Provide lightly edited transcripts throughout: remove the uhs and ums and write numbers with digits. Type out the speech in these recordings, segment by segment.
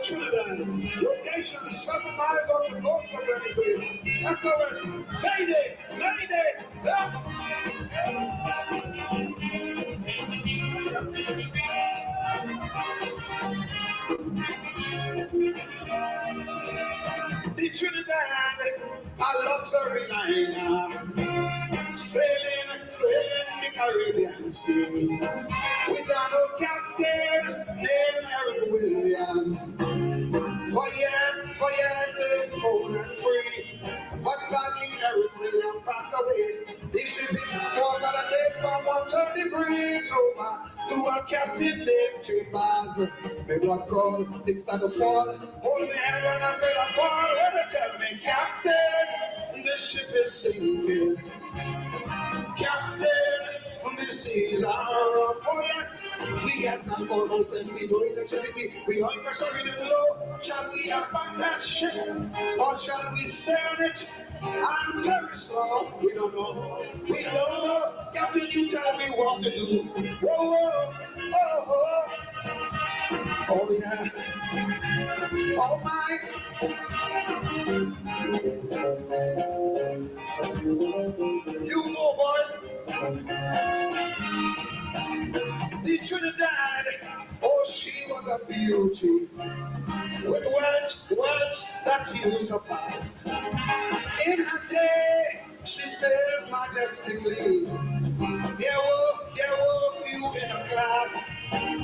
Trinidad. Location 7 miles off the coast of Venezuela. SOS. Mayday! Mayday! Help! The Trinidad, a luxury liner, sailing the Caribbean Sea, with an old captain named Eric Williams. For years, it's old and free. But sadly, Eric Williams passed away. The ship hit water and day someone turned the bridge over to a captain named Chambers. My blood called, things start to fall. Hold me hand when I said I fall. When they tell me, Captain, the ship is sinking. Captain, the seas are rough. Oh yes, we gas not almost empty, no electricity. We all pressure in the low. Shall we abandon that ship, or shall we stay on it? I'm very slow. We don't know. We don't know. Captain, you tell me what to do. Whoa, whoa, oh, oh. Oh yeah. Oh my. You know, boy. The Trinidad, oh, she was a beauty, with words that you surpassed. In her day, she sailed majestically. There were few in her class.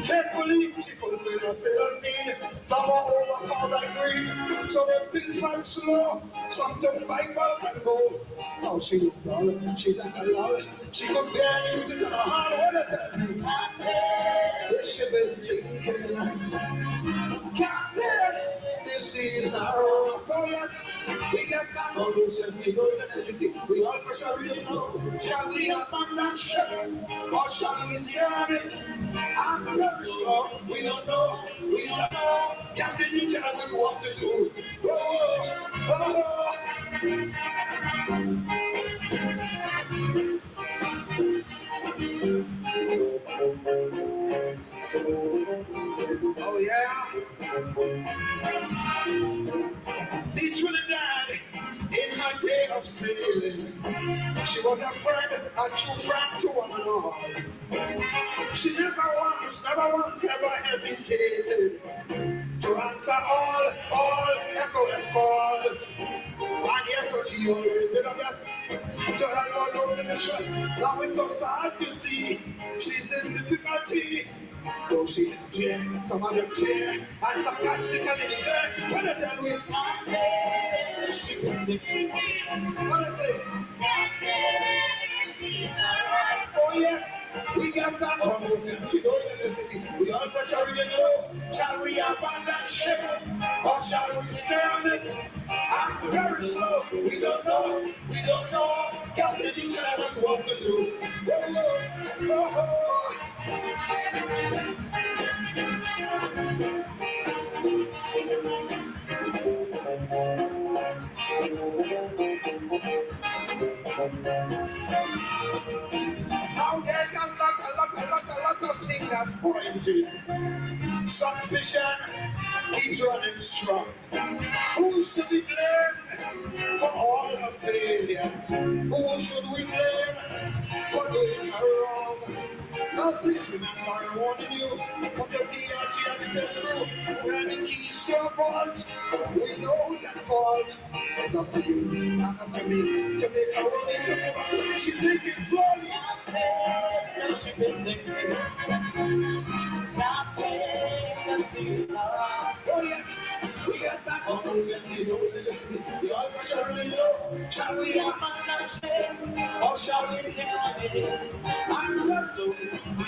Faithfully, she fulfilled her sailor's need. Some were overpowered by greed, so they built and slow. Some took Bible and go. Oh, she looked dull, she's like a lull. She could barely sit on her heart. What a tell me, the ship is sinking. Captain, the seas are rough. Oh yes, we got that pollution, we know electricity. We all pressure we don't know. Shall we abandon that ship, or shall we stay on it? I'm very slow, we don't know, we don't know. Captain, you tell me what to do. Oh, oh, oh. Oh yeah. The Trinidad, in her day of sailing, she was a friend, a true friend to one and all. She never once ever hesitated to answer all SOS calls. And yes, so she always did her best to help all those in distress. Now it's so sad to see she's in difficulty. Though she in jail, some of them jail, and sarcastically declare, when I tell you, she was sick. What I say? Oh yeah, we got that almost empty, no electricity. We all pressure in the low. Shall we abandon ship, or shall we stay on it? I'm very slow. We don't know. Captain, you tell us what to do. Oh, oh, oh. Now there's a lot of fingers pointing. Suspicion keeps running strong. Who's to be blamed for all her failures? Who should we blame for doing her wrong? Now please remember I'm warning you, from the deal she had to set through. When the keys to your vault, we know who's at fault. It's up to you, and up to me, to make her worry, to make her see she's thinking slowly. She be sinking. Oh yes, we got that almost empty, no electricity. We all pressure in the low. Shall we abandon that ship, or shall we stay on it? I'm just low. I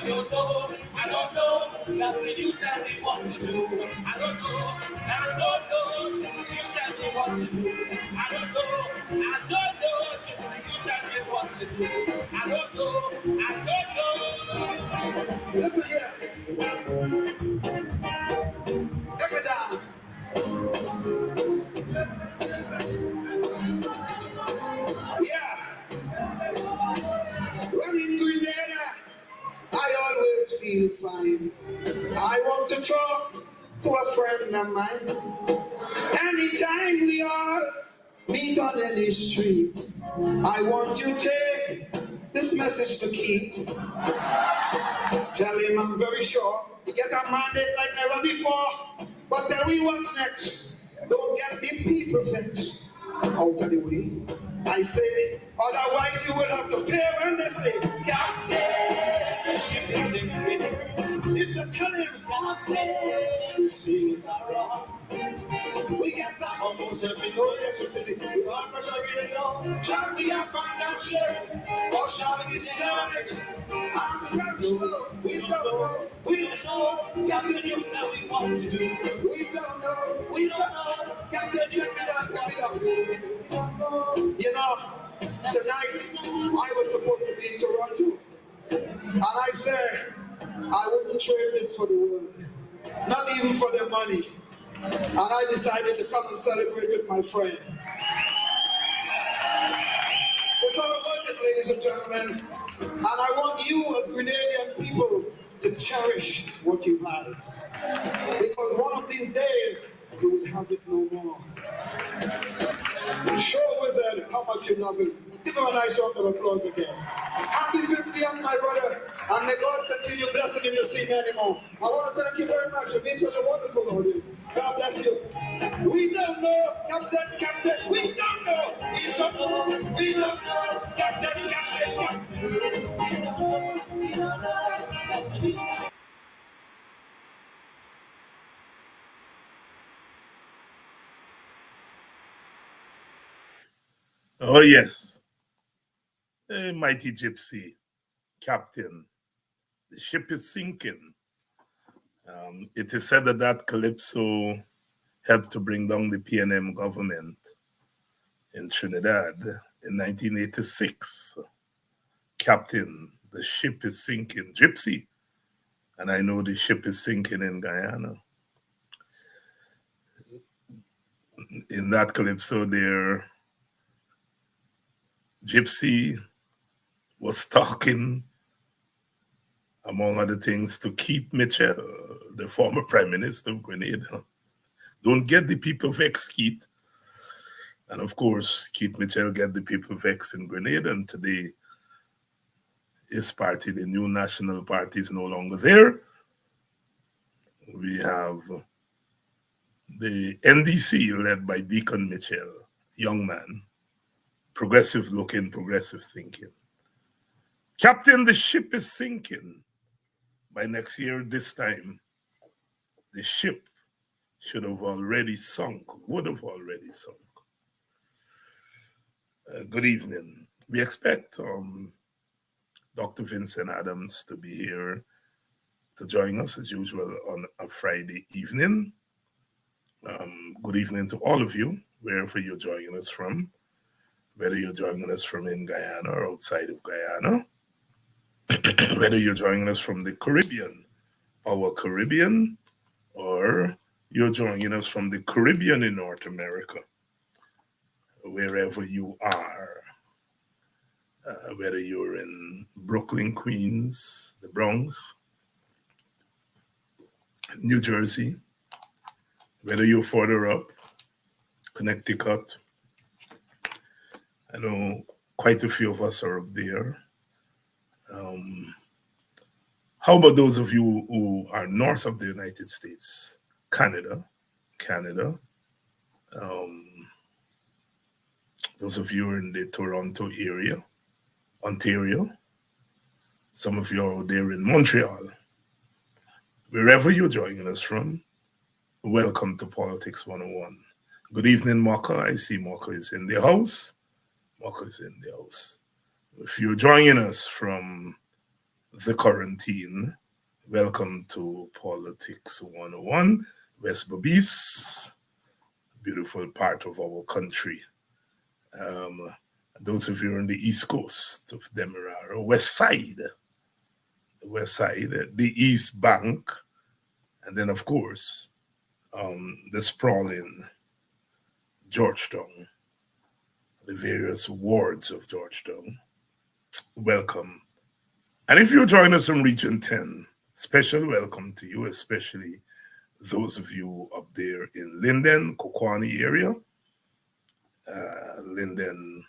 don't know. That's it, you tell me what to do. I don't know. You tell me what to do. I don't know. You tell me what to do. I don't know. Listen here. Take it down. Yeah. When in Guyana, I always feel fine. I want to talk, to a friend of mine. Anytime we all meet on any street, I want you to take this message to Keith. Tell him I'm very sure he get a mandate like never before. But tell me what's next. Don't get the people vexed. Out of the way. I say, otherwise you will have to pay when they say, Captain, the ship is sinking. If they tell him, Captain, the seas are wrong. We get that almost every no electricity. We are pressure really low. Shall we abandon ship? Or shall we stand it? I'm very slow. We don't know. We don't know. Captain, you know we want to do. We don't know. We don't know. Captain, check it out. Check it out. You know, tonight I was supposed to be in Toronto. And I said, I wouldn't trade this for the world. Not even for the money. And I decided to come and celebrate with my friend. It's all about it, ladies and gentlemen. And I want you as Grenadian people to cherish what you have. Because one of these days, you will have it no more. Show Wizard how much you love him. Give him a nice round of applause again. Happy 50th, my brother. And may God continue blessing him to see me anymore. I want to thank you very much for being such a wonderful audience. God bless you. We don't know, Captain. We don't know. We don't know. We don't know. Captain. We don't know. Oh, yes. A mighty gypsy, Captain. The ship is sinking. It is said that calypso helped to bring down the PNM government in Trinidad in 1986. Captain, the ship is sinking. Gypsy. And I know the ship is sinking in Guyana. In that calypso there, Gypsy was talking, among other things, to Keith Mitchell, the former Prime Minister of Grenada. Don't get the people vexed, Keith. And of course, Keith Mitchell get the people vexed in Grenada, and today his party, the New National Party, is no longer there. We have the NDC led by Deacon Mitchell, young man, progressive looking, progressive thinking. Captain, the ship is sinking. By next year, this time, the ship should have already sunk, would have already sunk. Good evening. We expect Dr. Vincent Adams to be here to join us as usual on a Friday evening. Good evening to all of you, wherever you're joining us from, whether you're joining us from in Guyana or outside of Guyana, whether you're joining us from the Caribbean, our Caribbean, or you're joining us from the Caribbean in North America, wherever you are, whether you're in Brooklyn, Queens, the Bronx, New Jersey, whether you're further up, Connecticut. I know quite a few of us are up there. How about those of you who are north of the United States? Canada. Those of you who are in the Toronto area, Ontario. Some of you are out there in Montreal. Wherever you're joining us from, welcome to Politics 101. Good evening, Maka. I see Maka is in the house. If you're joining us from the quarantine, welcome to Politics 101, West Babis, beautiful part of our country. Those of you on the East Coast of Demerara, West Side, the East Bank, and then, of course, the sprawling Georgetown, the various wards of Georgetown. Welcome. And if you join us from Region 10, special welcome to you, especially those of you up there in Linden, Kokwani area. Linden,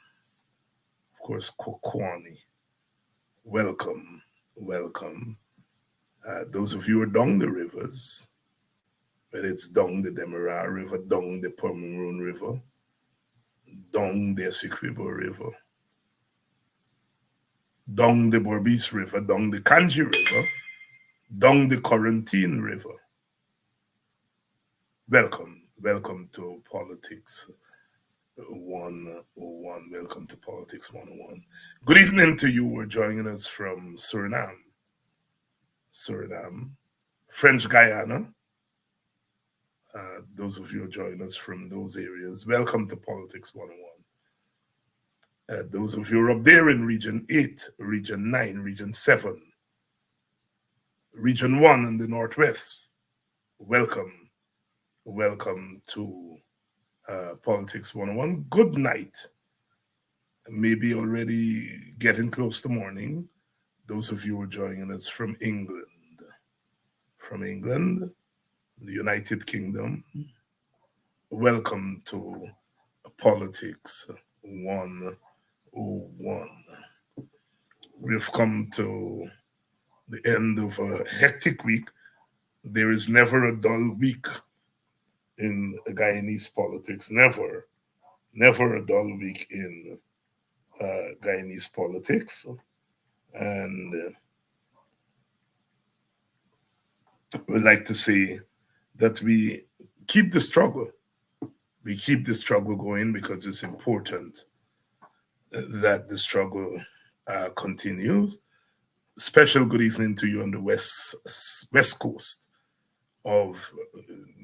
of course, Kokwani. Welcome, welcome. Those of you who are down the rivers, whether it's down the Demerara River, down the Pomeroon River, down the Essequibo River, down the Berbice River, down the Kanji River, down the Corantine River. Welcome, welcome to Politics 101. Welcome to Politics 101. Good evening to you who are joining us from Suriname, French Guyana. Those of you who join us from those areas, welcome to Politics 101. Those of you who are up there in Region 8, Region 9, Region 7, Region 1 in the Northwest, welcome. Welcome to Politics 101. Good night. Maybe already getting close to morning. Those of you who are joining us from England, the United Kingdom, welcome to Politics 101. We've come to the end of a hectic week. There is never a dull week in Guyanese politics. Never a dull week in Guyanese politics. And we'd like to say that we keep the struggle. We keep the struggle going because it's important that the struggle continues. Special good evening to you on the west coast of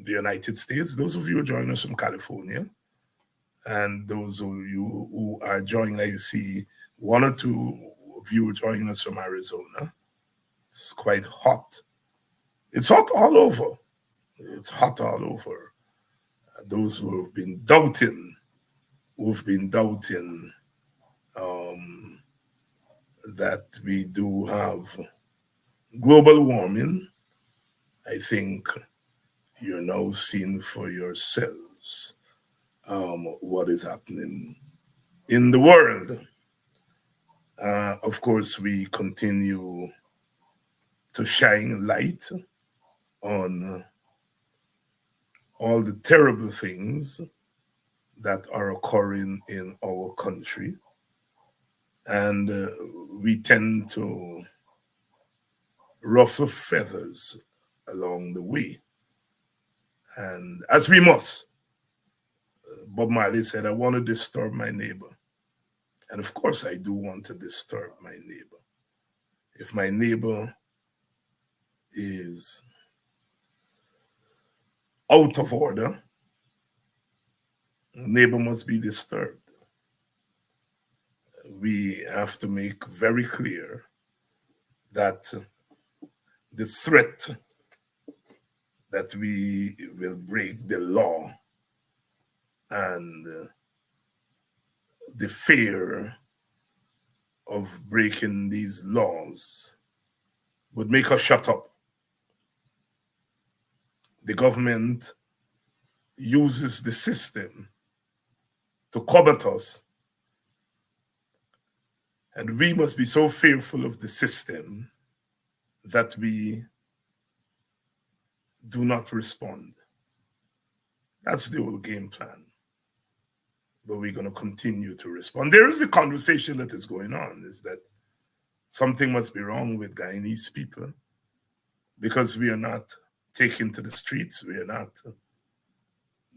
the United States. Those of you who join us from California, and those of you who are joining, I see one or two of you joining us from Arizona. It's quite hot. It's hot all over. It's hot all over. Those who have been doubting, that we do have global warming, I think you're now seeing for yourselves what is happening in the world. Of course, we continue to shine light on all the terrible things that are occurring in our country. And we tend to ruffle feathers along the way. And as we must, Bob Marley said, I want to disturb my neighbor. And of course, I do want to disturb my neighbor. If my neighbor is out of order, neighbor must be disturbed. We have to make very clear that the threat that we will break the law and the fear of breaking these laws would make us shut up. The government uses the system to combat us, and we must be so fearful of the system that we do not respond. That's the whole game plan. But we're going to continue to respond. There is a conversation that is going on, is that something must be wrong with Guyanese people because we are not taking to the streets. We are not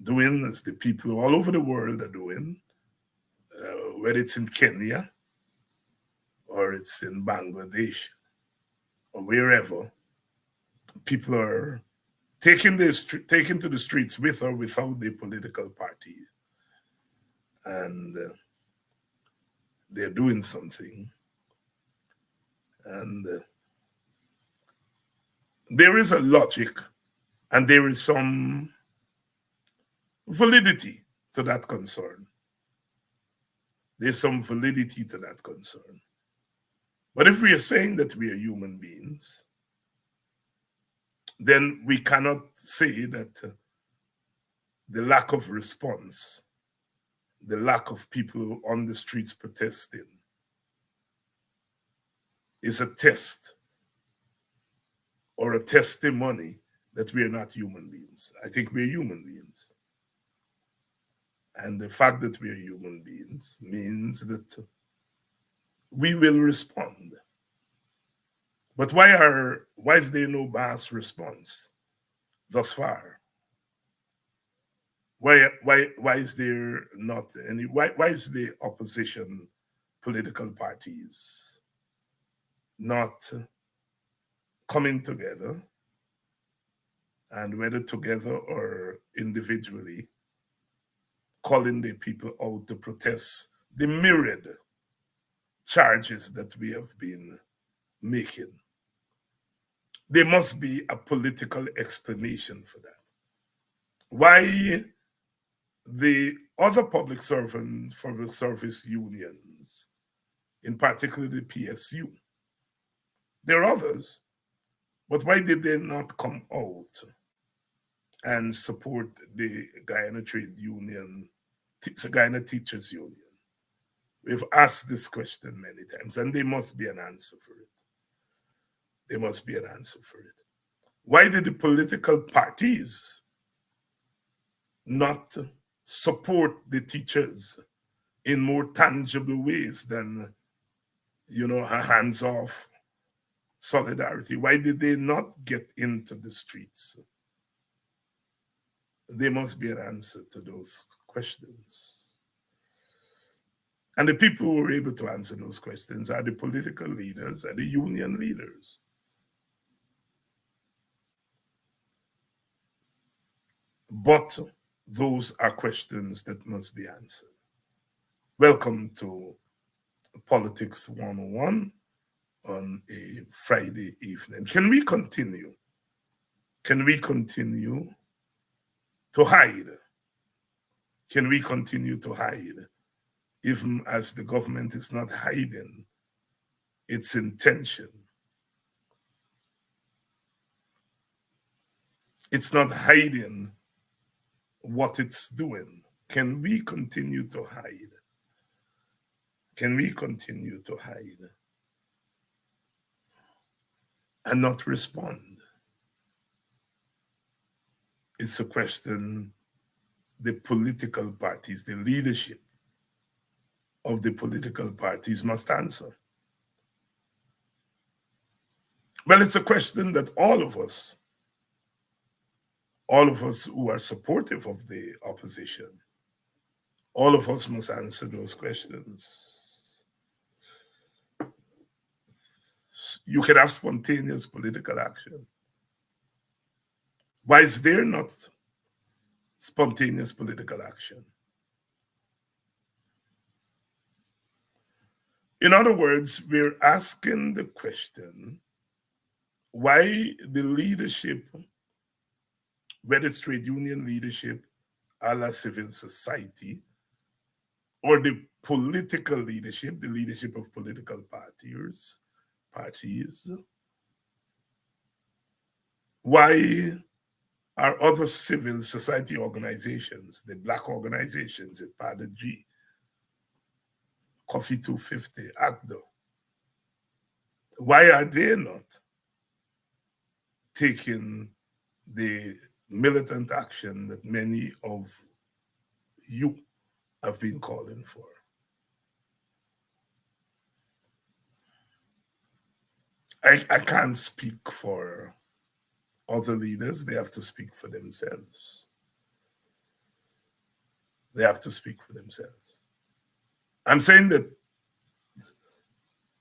doing as the people all over the world are doing, whether it's in Kenya or it's in Bangladesh or wherever. People are taking to the streets with or without their political party. And they're doing something. And there is a logic and there is some validity to that concern. There's some validity to that concern. But if we are saying that we are human beings, then we cannot say that the lack of response, the lack of people on the streets protesting is a test or a testimony that we are not human beings. I think we're human beings. And the fact that we are human beings means that we will respond. But why is there no mass response thus far? Why is there not any? Why is the opposition political parties not coming together, and whether together or individually, calling the people out to protest the myriad charges that we have been making? There must be a political explanation for that. Why the other public service unions, in particular the PSU, there are others, but why did they not come out and support the Guyana Trade Union, Guyana Teachers Union? We've asked this question many times, and there must be an answer for it. There must be an answer for it. Why did the political parties not support the teachers in more tangible ways than, a hands-off solidarity? Why did they not get into the streets? There must be an answer to those questions. And the people who were able to answer those questions are the political leaders and the union leaders. But those are questions that must be answered. Welcome to Politics 101 on a Friday evening. Can we continue? Can we continue to hide? Can we continue to hide, even as the government is not hiding its intention? It's not hiding what it's doing. Can we continue to hide? Can we continue to hide and not respond? It's a question the political parties, the leadership of the political parties must answer. Well, it's a question that all of us who are supportive of the opposition, all of us must answer those questions. You can have spontaneous political action. Why is there not spontaneous political action? In other words, we're asking the question, why the leadership, whether it's trade union leadership, a la civil society, or the political leadership, the leadership of political parties, why are other civil society organizations, the Black organizations at Pada G, Coffee 250, ACDO, why are they not taking the militant action that many of you have been calling for? I can't speak for other leaders. They have to speak for themselves. They have to speak for themselves. I'm saying that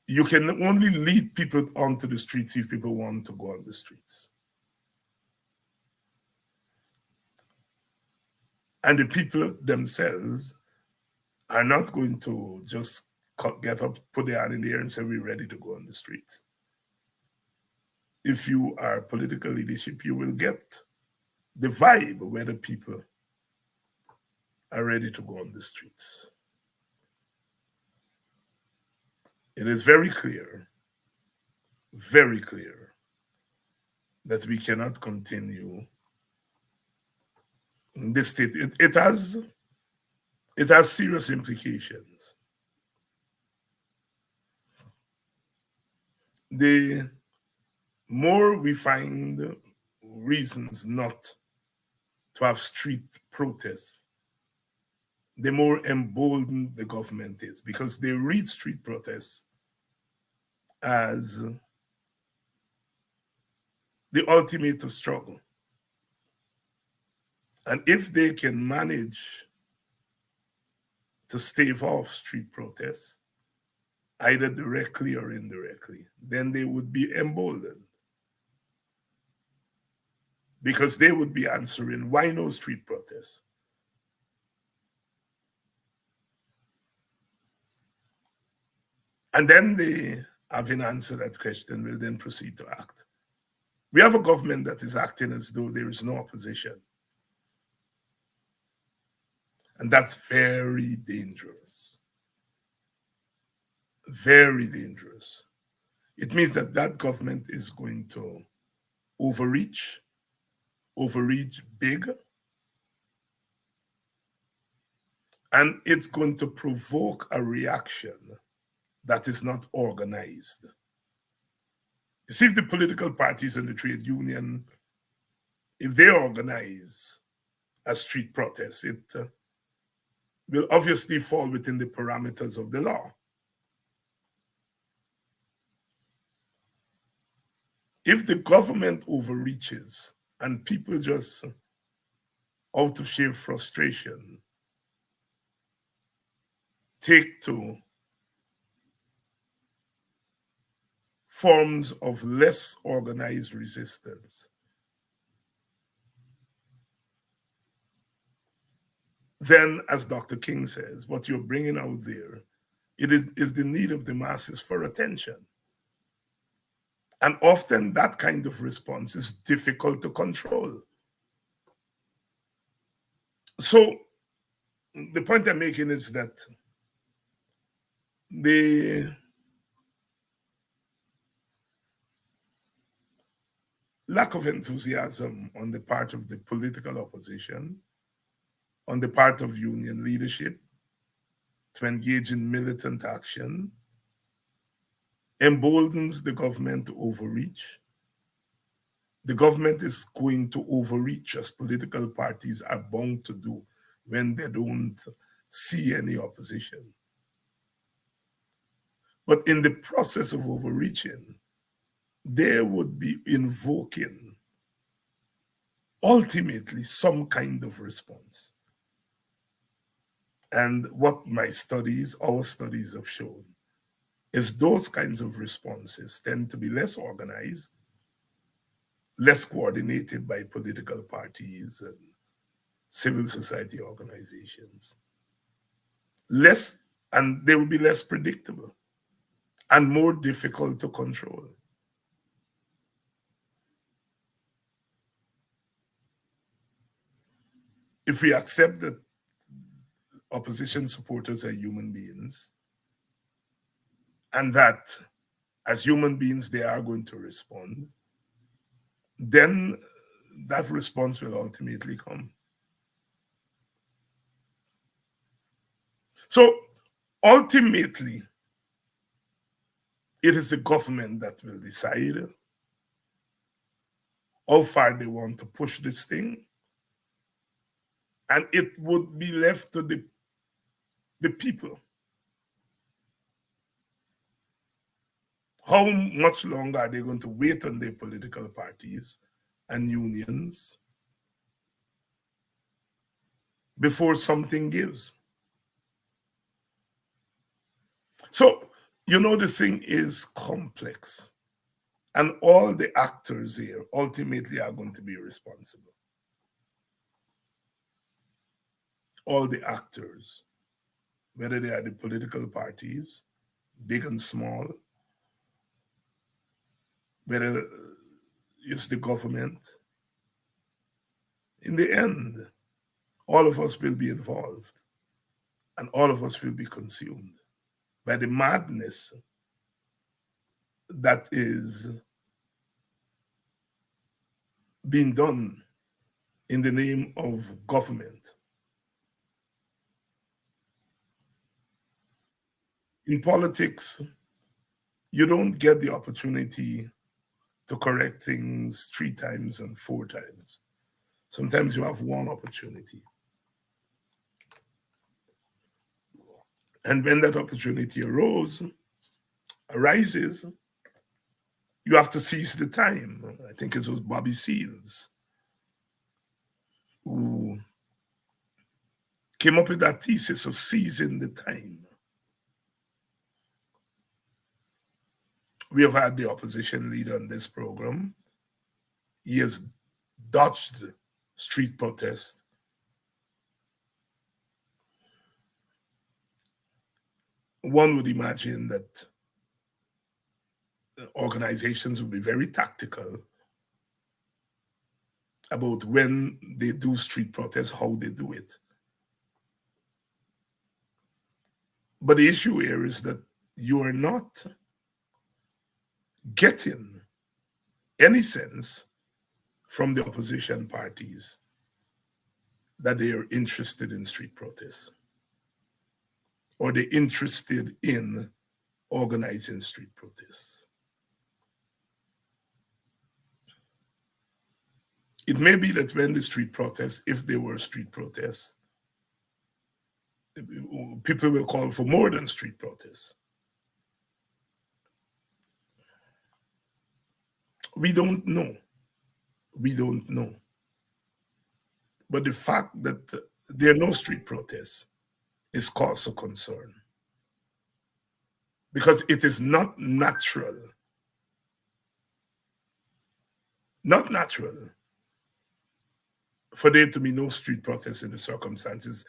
you can only lead people onto the streets if people want to go on the streets. And the people themselves are not going to just get up, put their hand in the air and say, we're ready to go on the streets. If you are political leadership, you will get the vibe where the people are ready to go on the streets. It is very clear that we cannot continue in this state. It has serious implications. The more we find reasons not to have street protests, the more emboldened the government is, because they read street protests as the ultimate of struggle. And if they can manage to stave off street protests, either directly or indirectly, then they would be emboldened. Because they would be answering, why no street protests? And then they, having answered that question, will then proceed to act. We have a government that is acting as though there is no opposition. And that's very dangerous. Very dangerous. It means that that government is going to overreach big, and it's going to provoke a reaction that is not organized. You see, if the political parties and the trade union, if they organize a street protest, it will obviously fall within the parameters of the law. If the government overreaches and people just, out of sheer frustration, take to forms of less organized resistance, then, as Dr. King says, what you're bringing out there, it is the need of the masses for attention. And often that kind of response is difficult to control. So the point I'm making is that the lack of enthusiasm on the part of the political opposition, on the part of union leadership to engage in militant action, emboldens the government to overreach. The government is going to overreach, as political parties are bound to do when they don't see any opposition. But in the process of overreaching, they would be invoking ultimately some kind of response. And what our studies have shown is those kinds of responses tend to be less organized, less coordinated by political parties and civil society organizations, and they will be less predictable and more difficult to control. If we accept that opposition supporters are human beings, and that as human beings they are going to respond, then that response will ultimately come. So ultimately, it is the government that will decide how far they want to push this thing, and it would be left to the people. How much longer are they going to wait on their political parties and unions before something gives? So, the thing is complex, and all the actors here ultimately are going to be responsible. All the actors, whether they are the political parties, big and small, whether it's the government, in the end, all of us will be involved, and all of us will be consumed by the madness that is being done in the name of government. In politics, you don't get the opportunity to correct things 3 times and 4 times. Sometimes you have one opportunity. And when that opportunity arises, you have to seize the time. I think it was Bobby Seals who came up with that thesis of seizing the time. We have had the opposition leader on this program. He has dodged street protest. One would imagine that organizations would be very tactical about when they do street protests, how they do it. But the issue here is that you are not getting any sense from the opposition parties that they are interested in street protests or they're interested in organizing street protests. It may be that when the street protests, if they were street protests, people will call for more than street protests. We don't know. We don't know. But the fact that there are no street protests is cause for concern. Because it is not natural for there to be no street protests in the circumstances.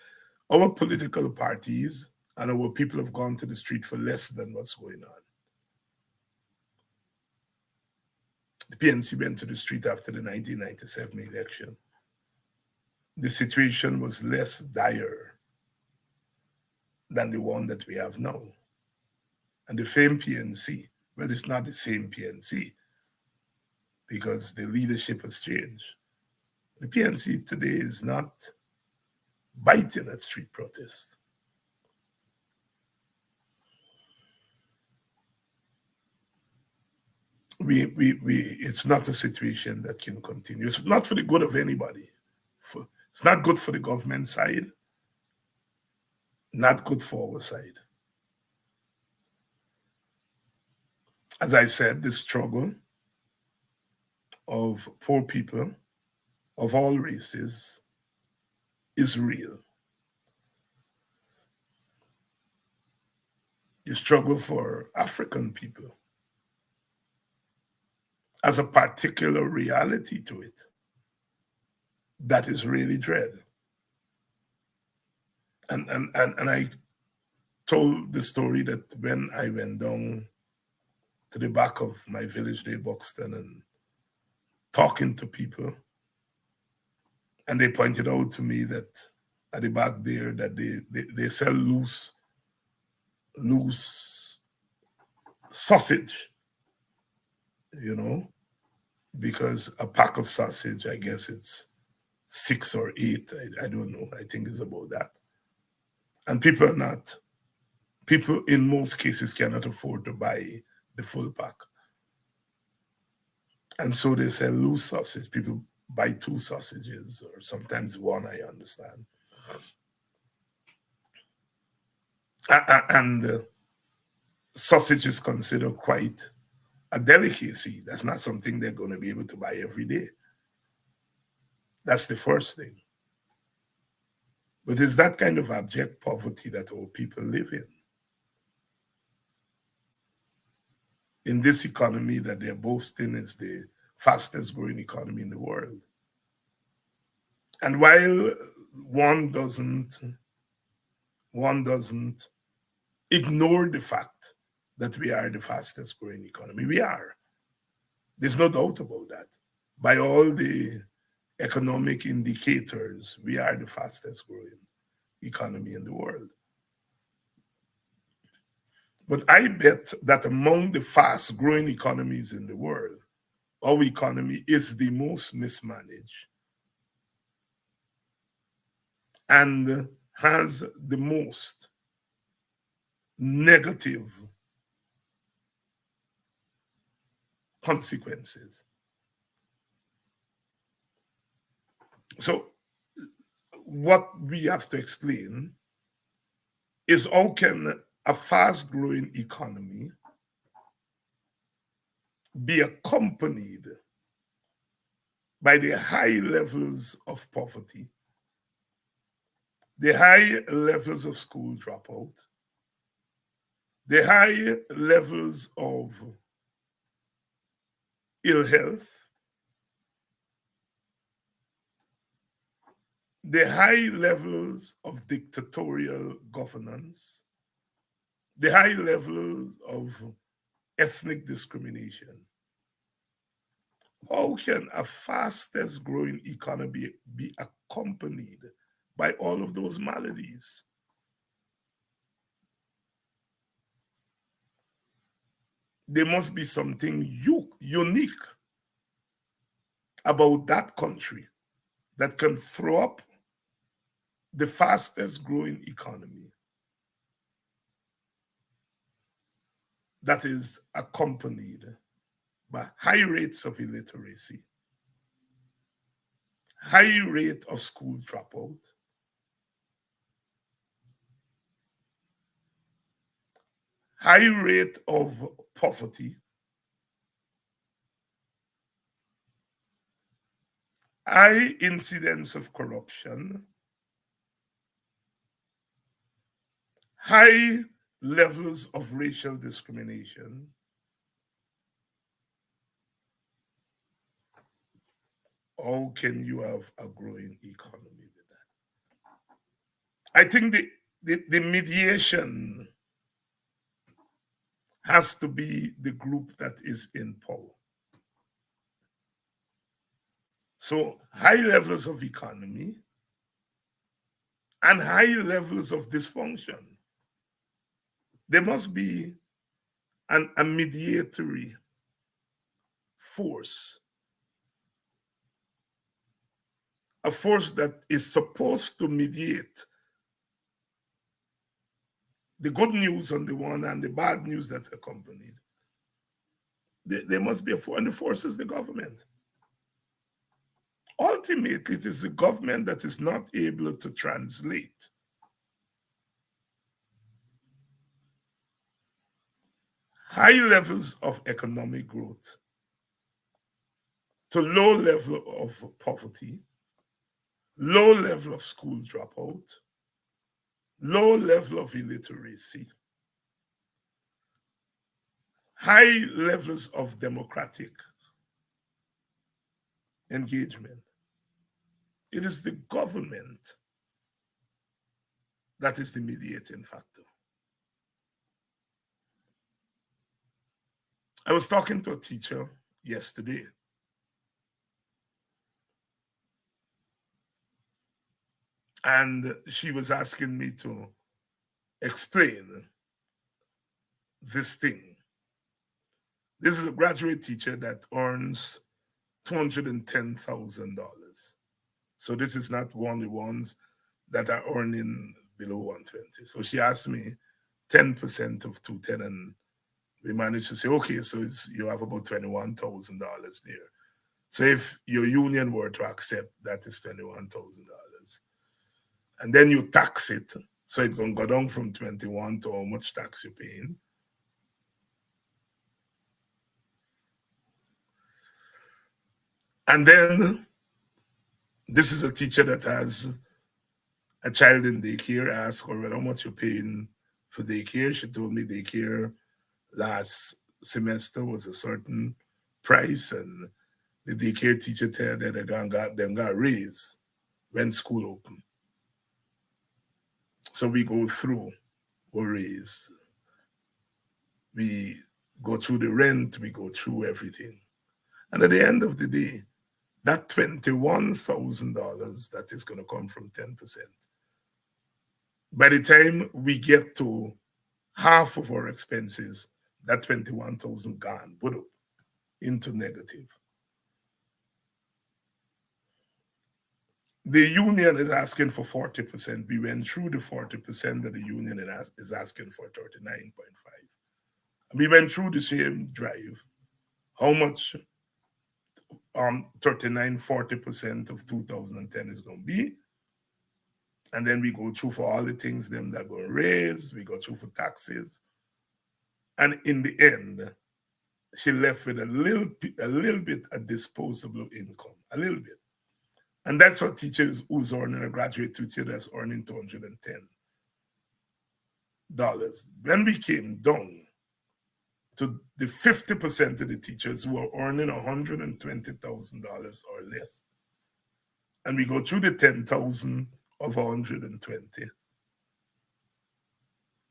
Our political parties and our people have gone to the street for less than what's going on. The PNC went to the street after the 1997 election. The situation was less dire than the one that we have now. And the same PNC, well, it's not the same PNC because the leadership has changed. The PNC today is not biting at street protests. It's not a situation that can continue. It's not for the good of anybody. It's not good for the government side, not good for our side. As I said, the struggle of poor people of all races is real. The struggle for African people has a particular reality to it that is really dread. And I told the story that when I went down to the back of my village day, Buxton, and talking to people, and they pointed out to me that at the back there that they sell loose sausage, you know, because a pack of sausage, I guess it's 6 or 8, I don't know, I think it's about that. And people in most cases cannot afford to buy the full pack. And so they sell loose sausage. People buy 2 sausages or sometimes 1, I understand. And sausage is considered quite a delicacy. That's not something they're going to be able to buy every day. That's the first thing. But it's that kind of abject poverty that our people live in. In this economy that they're boasting is the fastest growing economy in the world. And while one doesn't ignore the fact that we are the fastest growing economy, we are. There's no doubt about that. By all the economic indicators, we are the fastest growing economy in the world. But I bet that among the fast growing economies in the world, our economy is the most mismanaged and has the most negative consequences. So, what we have to explain is how can a fast growing economy be accompanied by the high levels of poverty, the high levels of school dropout, the high levels of ill health, the high levels of dictatorial governance, the high levels of ethnic discrimination. How can a fastest growing economy be accompanied by all of those maladies? There must be something unique about that country that can throw up the fastest growing economy that is accompanied by high rates of illiteracy, high rate of school dropout, high rate of poverty, high incidence of corruption, high levels of racial discrimination. How can you have a growing economy with that? I think the mediation has to be the group that is in power. So high levels of economy and high levels of dysfunction. There must be a mediatory force, a force that is supposed to mediate the good news on the one and the bad news that's accompanied. There must be a force, and the force is the government. Ultimately, it is the government that is not able to translate high levels of economic growth to low level of poverty, low level of school dropout, low level of illiteracy, high levels of democratic engagement. It is the government that is the mediating factor. I was talking to a teacher yesterday, and she was asking me to explain this thing. This is a graduate teacher that earns $210,000. So this is not one of the ones that are earning below 120. So she asked me 10% of 210, and we managed to say, okay, so you have about $21,000 there. So if your union were to accept, that is $21,000. And then you tax it, so it can go down from 21 to how much tax you're paying. And then this is a teacher that has a child in daycare. I asked her how much you're paying for daycare. She told me daycare last semester was a certain price, and the daycare teacher tell that they got raised when school opened. So we go through our raise. We go through the rent, we go through everything. And at the end of the day, that $21,000 that is going to come from 10%. By the time we get to half of our expenses, that 21,000 gone, put up into negative. The union is asking for 40%. We went through the 40% that the union is asking for 39.5. We went through the same drive. How much 40% of 2010 is going to be. And then we go through for all the things them that are going to raise. We go through for taxes. And in the end, she left with a little bit of disposable income, a little bit. And that's what teachers who's earning a graduate teacher that's earning $210. When we came down to the 50% of the teachers who are earning $120,000 or less, and we go through the 10,000 of 120,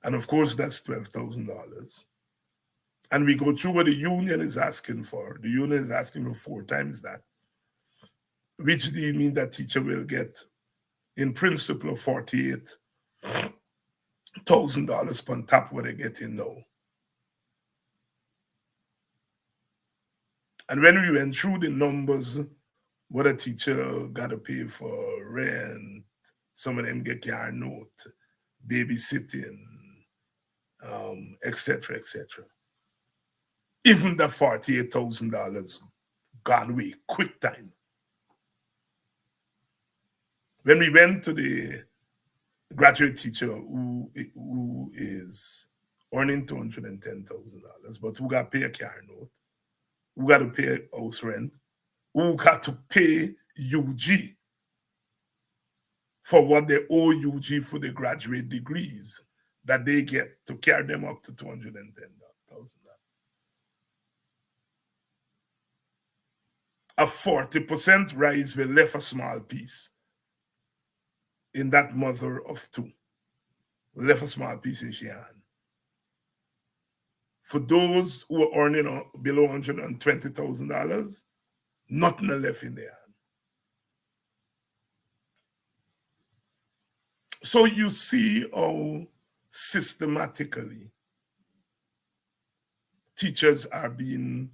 and of course that's $12,000. And we go through what the union is asking for. The union is asking for 4 times that, which means that teacher will get, in principle, $48,000 on top of what they're getting now. And when we went through the numbers, what a teacher got to pay for rent, some of them get car note, babysitting, etc., etc. Even the $48,000 gone away quick time. When we went to the graduate teacher who is earning $210,000, but who got to pay a car note, who got to pay house rent, who got to pay UG for what they owe UG for the graduate degrees that they get to carry them up to $210,000. A 40% rise will left a small piece in that mother of 2. We left a small piece in her hand. For those who are earning below $120,000, nothing left in their hand. So you see how systematically teachers are being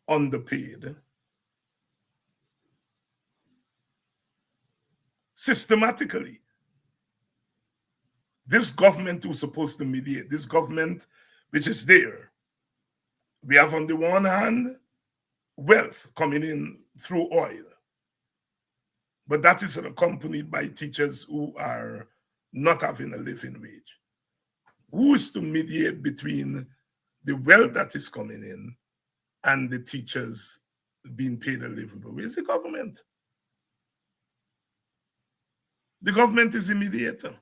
underpaid. Systematically. This government was supposed to mediate, this government which is there. We have on the one hand, wealth coming in through oil. But that is accompanied by teachers who are not having a living wage. Who is to mediate between the wealth that is coming in and the teachers being paid a livable wage? It's the government. The government is the mediator.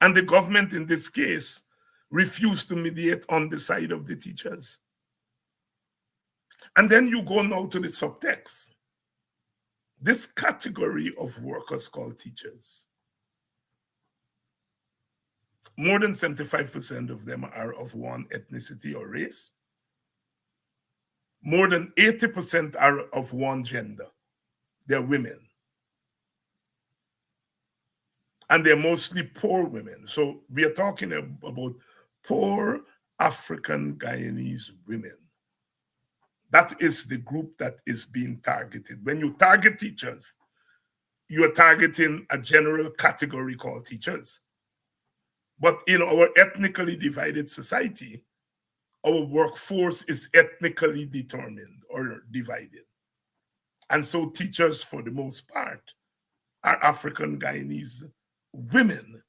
And the government in this case refused to mediate on the side of the teachers. And then you go now to the subtext. This category of workers called teachers, more than 75% of them are of one ethnicity or race. More than 80% are of one gender. They're women. And they're mostly poor women. So we are talking about poor African Guyanese women. That is the group that is being targeted. When you target teachers, you are targeting a general category called teachers. But in our ethnically divided society, our workforce is ethnically determined or divided. And so teachers, for the most part, are African Guyanese women.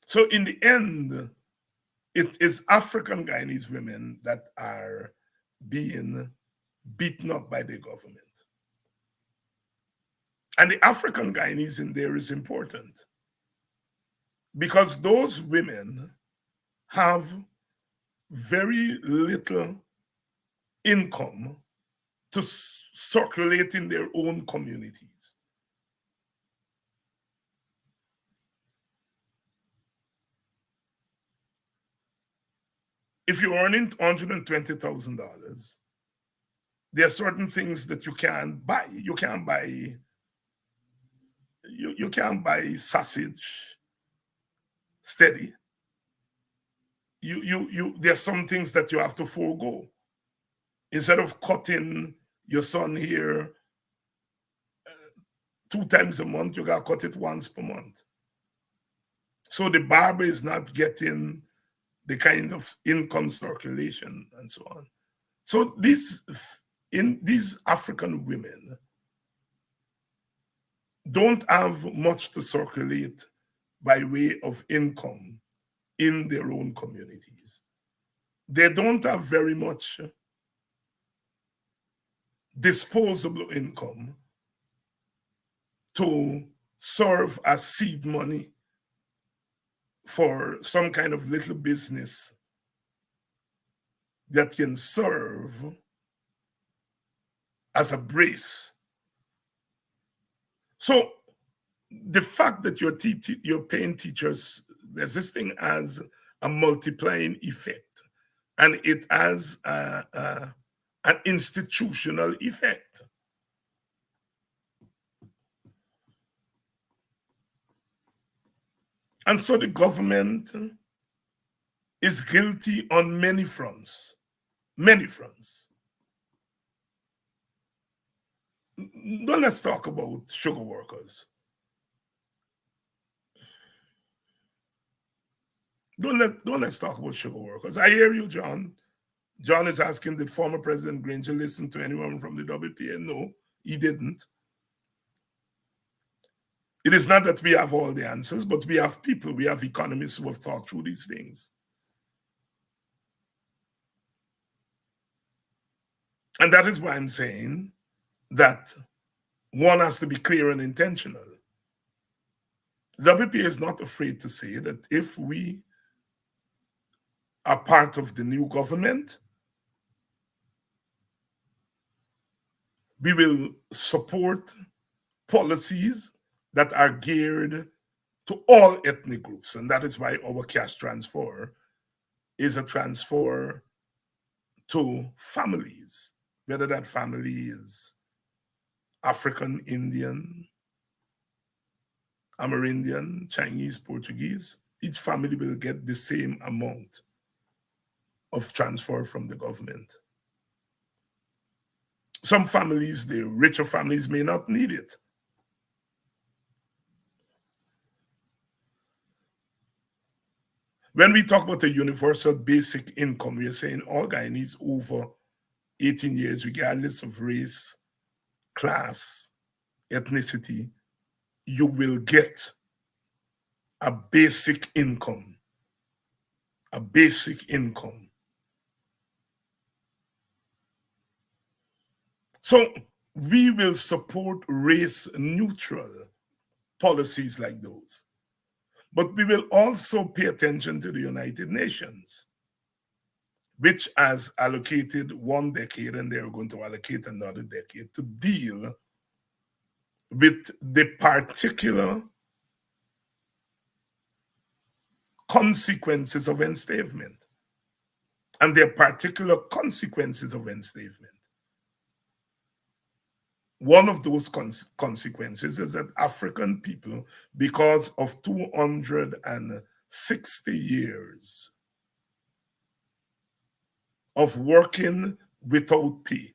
So in the end, it is African Guyanese women that are being beaten up by the government. And the African Guyanese in there is important because those women have very little income to circulate in their own communities. If you're earning $120,000, there are certain things that you can't buy. You can't buy sausage steady. There are some things that you have to forego. Instead of cutting your son here 2 times a month, you got to cut it once per month. So the barber is not getting the kind of income circulation and so on. So these African women don't have much to circulate by way of income in their own communities. They don't have very much disposable income to serve as seed money for some kind of little business that can serve as a brace. So the fact that you're paying teachers, there's this thing as a multiplying effect, and it has an institutional effect. And so the government is guilty on many fronts, many fronts. Now let's talk about sugar workers. Let's talk about sugar workers. I hear you, John. John is asking, did former President Granger listen to anyone from the WPA? No, he didn't. It is not that we have all the answers, but we have people, we have economists who have thought through these things. And that is why I'm saying that one has to be clear and intentional. The WPA is not afraid to say that if we are part of the new government, we will support policies that are geared to all ethnic groups. And that is why our cash transfer is a transfer to families, whether that family is African, Indian, Amerindian, Chinese, Portuguese. Each family will get the same amount of transfer from the government. Some families, the richer families, may not need it. When we talk about the universal basic income, we are saying all Guyanese over 18 years, regardless of race, class, ethnicity, you will get a basic income. A basic income. So we will support race-neutral policies like those. But we will also pay attention to the United Nations, which has allocated 1 decade and they're going to allocate another decade to deal with the particular consequences of enslavement and their particular consequences of enslavement. One of those consequences is that African people, because of 260 years of working without pay,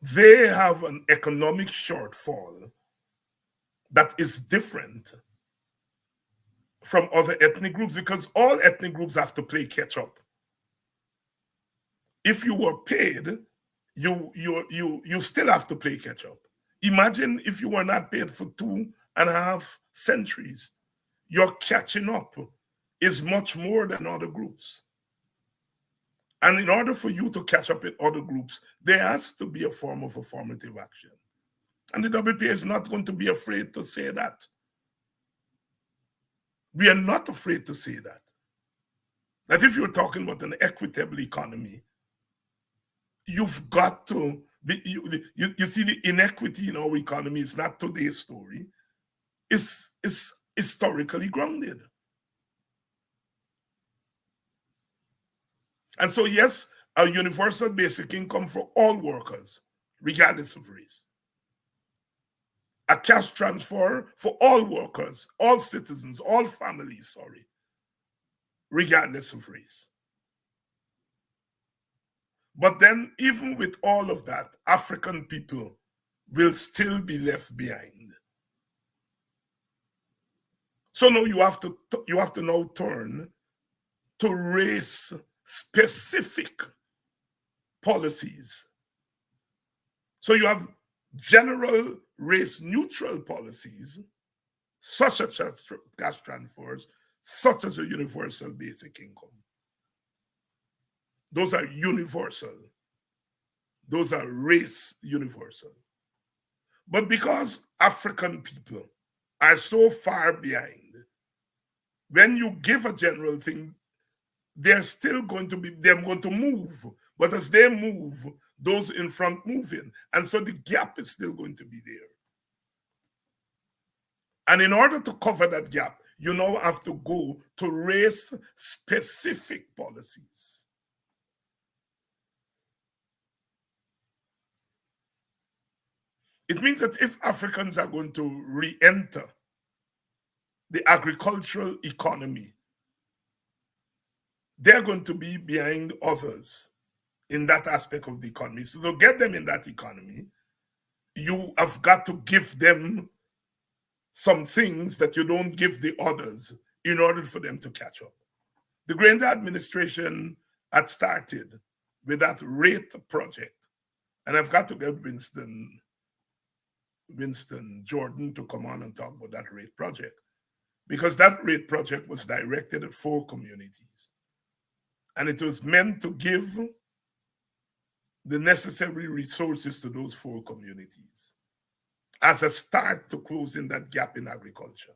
they have an economic shortfall that is different from other ethnic groups, because all ethnic groups have to play catch up. If you were paid, you still have to play catch up. Imagine if you were not paid for 2.5 centuries. Your catching up is much more than other groups. And in order for you to catch up with other groups, there has to be a form of affirmative action. And the WPA is not going to be afraid to say that. We are not afraid to say that. That if you're talking about an equitable economy, you've got to be, you see, the inequity in our economy is not today's story. It's historically grounded. And so, yes, a universal basic income for all workers, regardless of race. A cash transfer for all workers, all citizens, all families, regardless of race. But then, even with all of that, African people will still be left behind. So now you have to now turn to race specific policies. So you have general race neutral policies, such as cash transfers, such as a universal basic income. Those are universal. Those are race universal. But because African people are so far behind, when you give a general thing, they're going to move. But as they move, those in front move in. And so the gap is still going to be there. And in order to cover that gap, you now have to go to race-specific policies. It means that if Africans are going to re-enter the agricultural economy, they're going to be behind others in that aspect of the economy. So to get them in that economy, you have got to give them some things that you don't give the others in order for them to catch up. The Granger administration had started with that rate project. And I've got to get Winston Jordan to come on and talk about that rate project, because that rate project was directed at 4 communities. And it was meant to give the necessary resources to those 4 communities as a start to closing that gap in agriculture.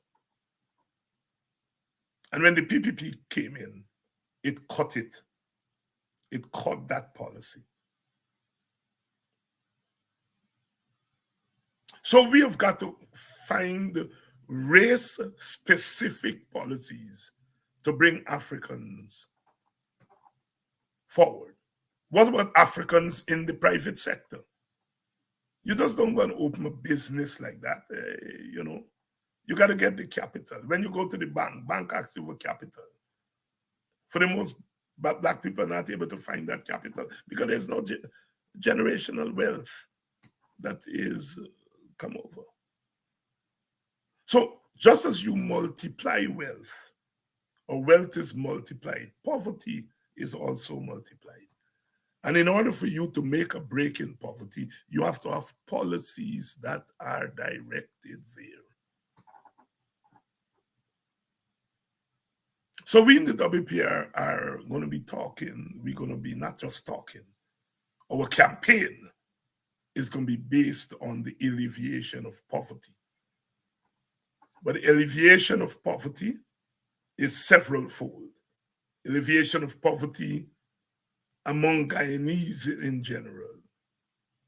And when the PPP came in, it cut it. It cut that policy. So we have got to find race-specific policies to bring Africans forward. What about Africans in the private sector? You just don't want to open a business like that. You got to get the capital. When you go to the bank asks you for capital. For the most, Black people are not able to find that capital because there's no generational wealth that is come over. So just as you multiply wealth, or wealth is multiplied, poverty is also multiplied. And in order for you to make a break in poverty, you have to have policies that are directed there. So we in the WPR are going to be talking, we're going to be not just talking. Our campaign is going to be based on the alleviation of poverty. But the alleviation of poverty is several-fold. Alleviation of poverty among Guyanese in general,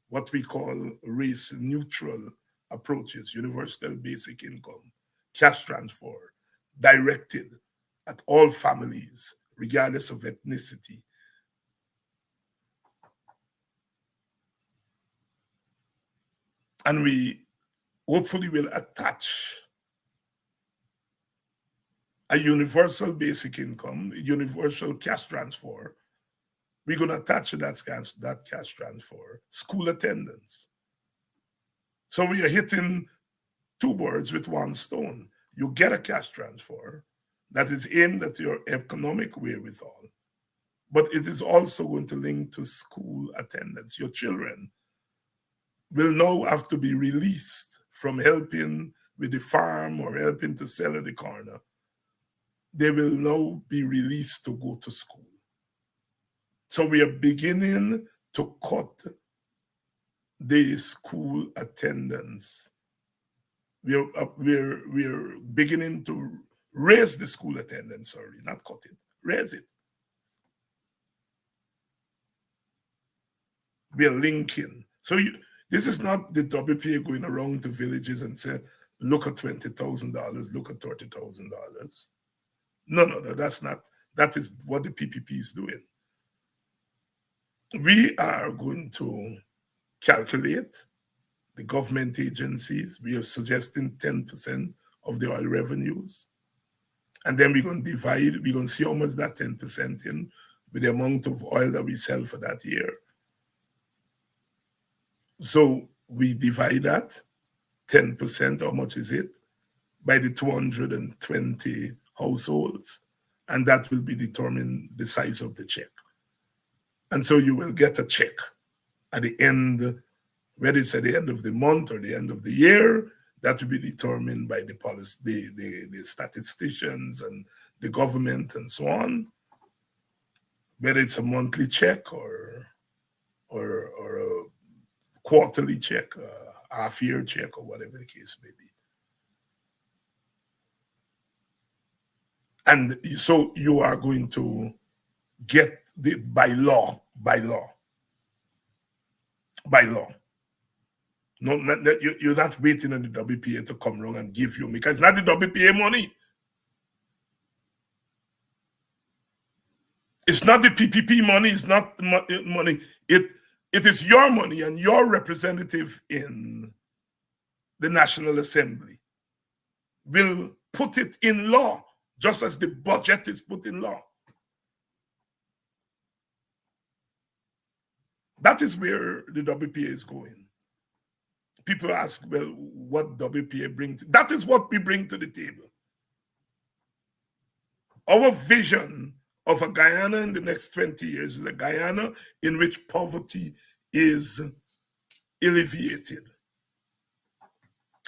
what we call race-neutral approaches, universal basic income, cash transfer, directed at all families, regardless of ethnicity. And we hopefully will attach a universal basic income, universal cash transfer. We're going to attach to that cash transfer school attendance. So we are hitting 2 birds with 1 stone. You get a cash transfer that is aimed at your economic wherewithal, but it is also going to link to school attendance. Your children will now have to be released from helping with the farm or helping to sell at the corner. They will now be released to go to school. So we are beginning to cut the school attendance. We're beginning to raise the school attendance, not cut it, raise it. We're linking. So this is not the WPA going around to villages and say, look at $20,000, look at $30,000. No, that's not. That is what the PPP is doing. We are going to calculate the government agencies. We are suggesting 10% of the oil revenues. And then we're going to divide, we're going to see how much that 10% in. with the amount of oil that we sell for that year. So we divide that, 10%, how much is it, by the 220 households, and that will be determine the size of the check. And so you will get a check at the end, whether it's at the end of the month or the end of the year. That will be determined by the policy, the statisticians and the government and so on, whether it's a monthly check or a quarterly check, a half-year check, or whatever the case may be. And so you are going to get the by law. No, you're not waiting on the WPA to come along and give you, because it's not the WPA money. It's not the PPP money. It's not money. It is your money, and your representative in the National Assembly will put it in law, just as the budget is put in law. That is where the WPA is going. People ask, well, what WPA bring to? That is what we bring to the table. Our vision of a Guyana in the next 20 years is a Guyana in which poverty is alleviated.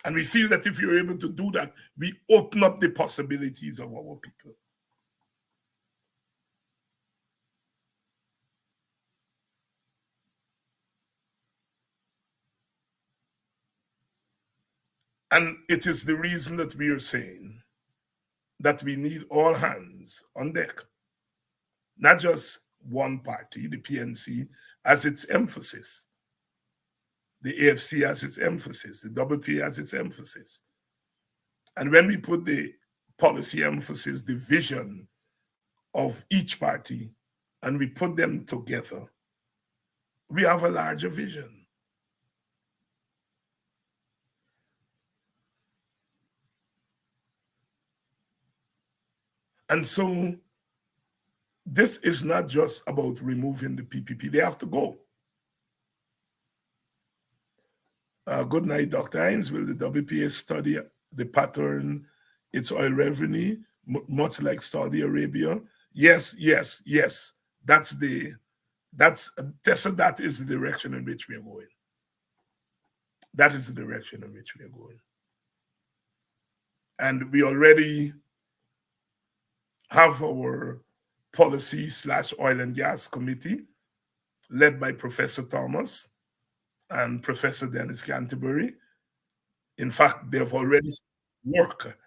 And we feel that if you're able to do that, we open up the possibilities of our people. And it is the reason that we are saying that we need all hands on deck. Not just one party, the PNC, as its emphasis. The AFC has its emphasis. The WPA has its emphasis. And when we put the policy emphasis, the vision of each party, and we put them together, we have a larger vision. And so this is not just about removing the PPP. They have to go. Good night, Dr. Hines. Will the WPA study the pattern, its oil revenue, much like Saudi Arabia? Yes. That is the direction in which we are going. That is the direction in which we are going. And we already have our policy/oil and gas committee led by Professor Thomas and Professor Dennis Canterbury. In fact, they've already work.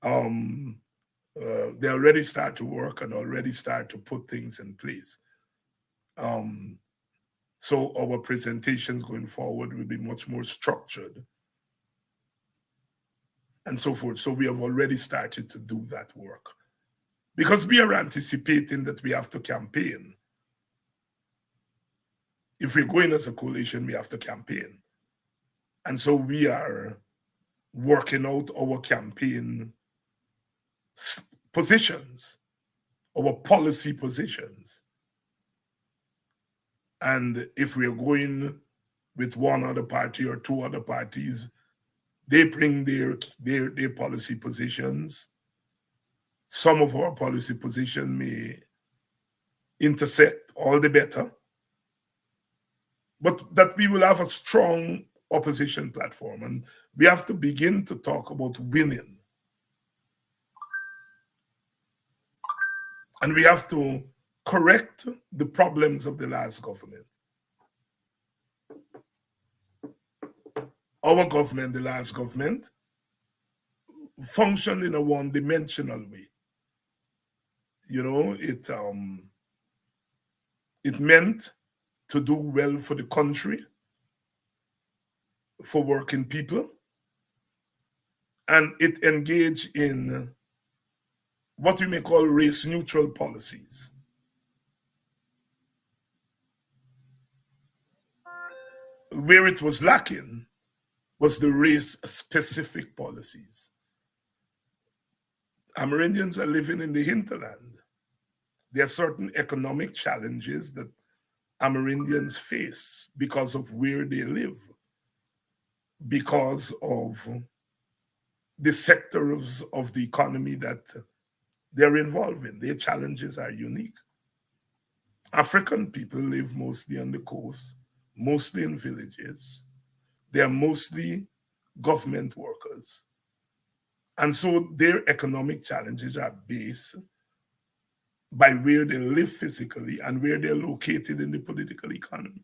They already start to work and already start to put things in place. So our presentations going forward will be much more structured and so forth. So we have already started to do that work, because we are anticipating that we have to campaign. If we're going as a coalition, we have to campaign. And so we are working out our campaign positions, our policy positions. And if we're going with one other party or two other parties, they bring their policy positions. Some of our policy positions may intersect, all the better. But that we will have a strong opposition platform, and we have to begin to talk about winning. And we have to correct the problems of the last government. Our government, the last government, functioned in a one-dimensional way. You know, it meant to do well for the country, for working people, and it engaged in what we may call race-neutral policies. Where it was lacking was the race-specific policies. Amerindians are living in the hinterland. There are certain economic challenges that Amerindians face because of where they live, because of the sectors of the economy that they're involved in. Their challenges are unique. African people live mostly on the coast, mostly in villages. They're mostly government workers. And so their economic challenges are based by where they live physically and where they're located in the political economy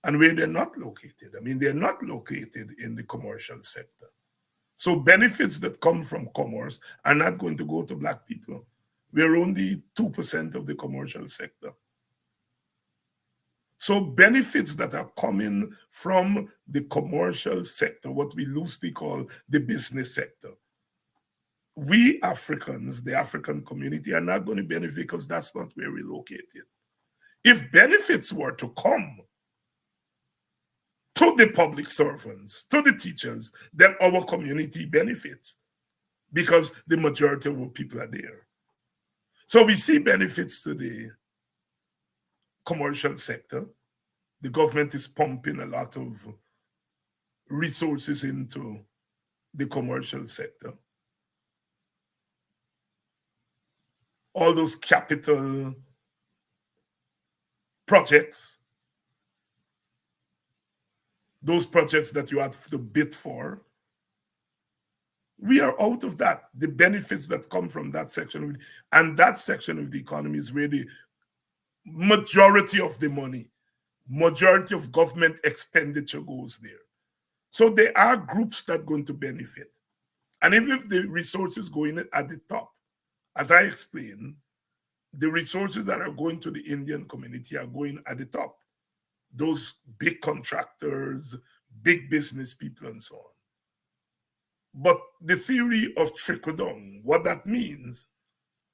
and where they're not located. I mean, they're not located in the commercial sector. So benefits that come from commerce are not going to go to Black people. We're only 2% of the commercial sector. So benefits that are coming from the commercial sector, what we loosely call the business sector, we Africans, the African community, are not going to benefit because that's not where we're located. If benefits were to come to the public servants, to the teachers, then our community benefits because the majority of our people are there. So we see benefits to the commercial sector. The government is pumping a lot of resources into the commercial sector. All those capital projects, those projects that you have to bid for, we are out of that. The benefits that come from that section, and that section of the economy is where the majority of the money, majority of government expenditure goes there. So there are groups that are going to benefit. And even if the resources go in at the top, as I explained, the resources that are going to the Indian community are going at the top. Those big contractors, big business people, and so on. But the theory of trickle down, what that means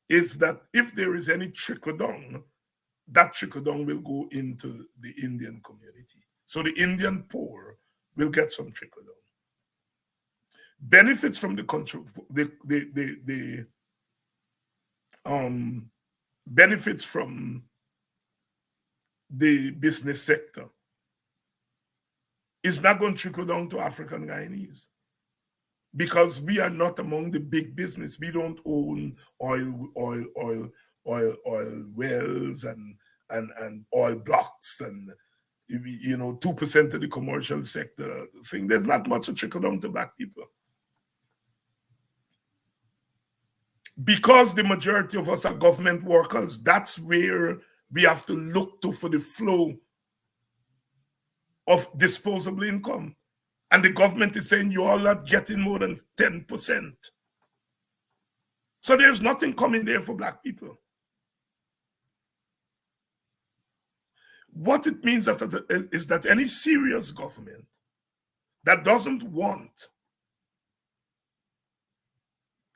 is that if there is any trickle down, that trickle down will go into the Indian community. So the Indian poor will get some trickle down. Benefits from the country, benefits from the business sector is not going to trickle down to African Guyanese because we are not among the big business. We don't own oil wells and oil blocks and 2% of the commercial sector thing. There's not much to trickle down to Black people. Because the majority of us are government workers, that's where we have to look to for the flow of disposable income. And the government is saying you are not getting more than 10%. So there's nothing coming there for Black people. What it means is that any serious government that doesn't want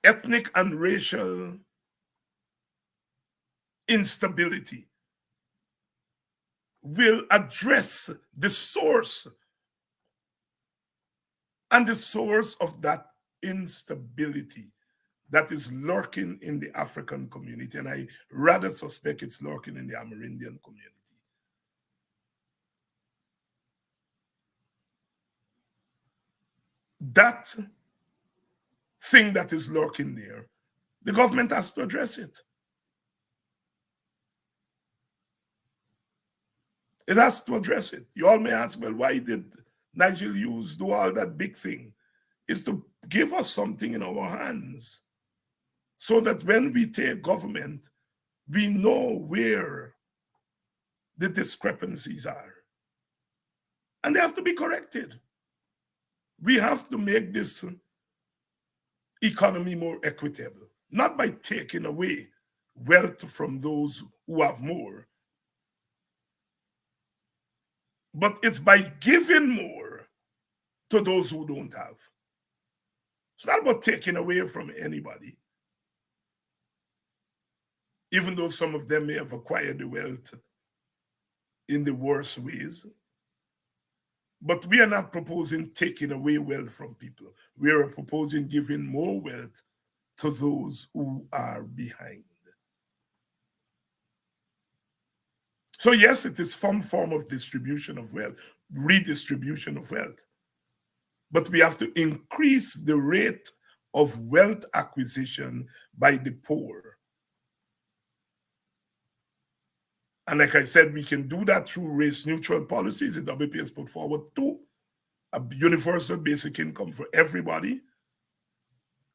ethnic and racial instability will address the source, and the source of that instability that is lurking in the African community, and I rather suspect it's lurking in the Amerindian community. That thing that is lurking there, the government has to address it. It has to address it. You all may ask, well, why did Nigel Hughes do all that big thing? It's to give us something in our hands so that when we take government, we know where the discrepancies are. And they have to be corrected. We have to make this economy more equitable, not by taking away wealth from those who have more, but it's by giving more to those who don't have. It's not about taking away from anybody, even though some of them may have acquired the wealth in the worst ways. But we are not proposing taking away wealth from people. We are proposing giving more wealth to those who are behind. So yes, it is some form of distribution of wealth, redistribution of wealth. But we have to increase the rate of wealth acquisition by the poor. And like I said, we can do that through race-neutral policies. The WP has put forward 2, a universal basic income for everybody,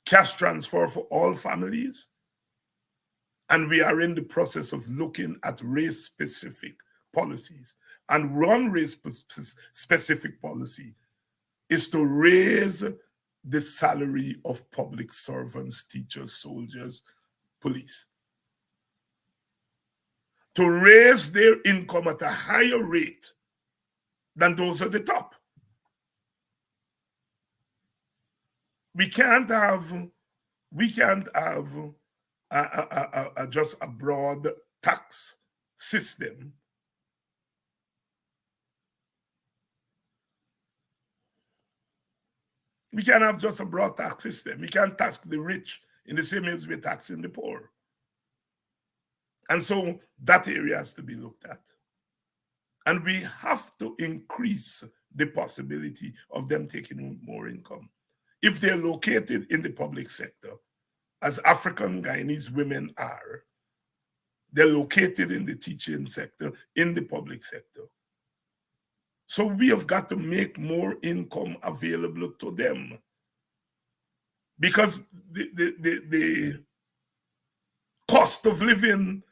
cash transfer for all families, and we are in the process of looking at race-specific policies. And one race-specific policy is to raise the salary of public servants, teachers, soldiers, police. To raise their income at a higher rate than those at the top. We can't have just a broad tax system. We can't have just a broad tax system. We can't tax the rich in the same way as we're taxing the poor. And so that area has to be looked at. And we have to increase the possibility of them taking more income. If they're located in the public sector, as African Guyanese women are, they're located in the teaching sector, in the public sector. So we have got to make more income available to them. Because the cost of living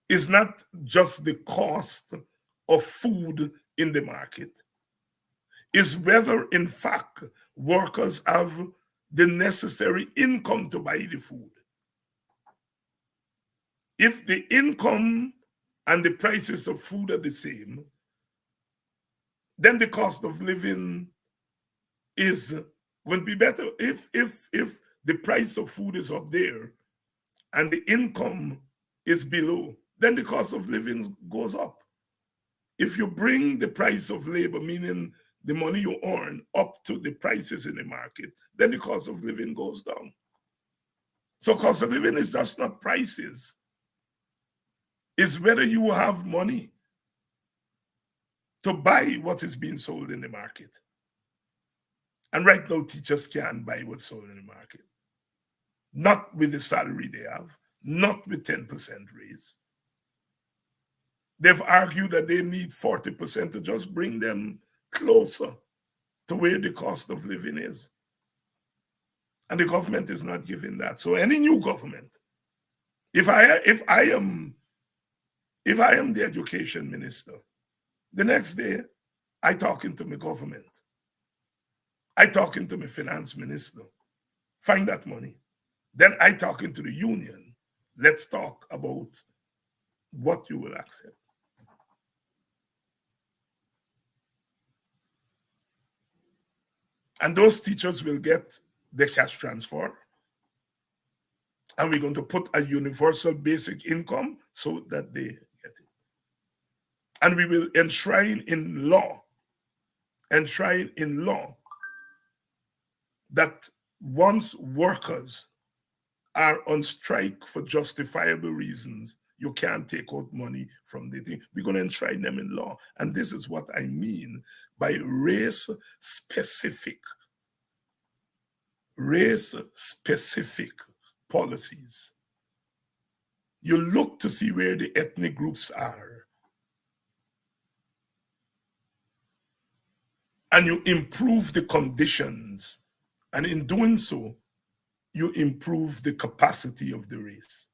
is not just the cost of food in the market. It's whether, in fact, workers have the necessary income to buy the food. If the income and the prices of food are the same, then the cost of living will be better. If the price of food is up there and the income is below, then the cost of living goes up. If you bring the price of labor, meaning the money you earn, up to the prices in the market, then the cost of living goes down. So cost of living is just not prices. It's whether you have money to buy what is being sold in the market. And right now, teachers can't buy what's sold in the market. Not with the salary they have, not with 10% raise. They've argued that they need 40% to just bring them closer to where the cost of living is. And the government is not giving that. So any new government, if I am the education minister, the next day I talking to my government, I talking to my finance minister, find that money. Then I talking to the union. Let's talk about what you will accept. And those teachers will get the cash transfer. And we're going to put a universal basic income so that they get it. And we will enshrine in law that once workers are on strike for justifiable reasons, you can't take out money from the thing. We're going to enshrine them in law. And this is what I mean by race-specific policies. You look to see where the ethnic groups are, and you improve the conditions. And in doing so, you improve the capacity of the race.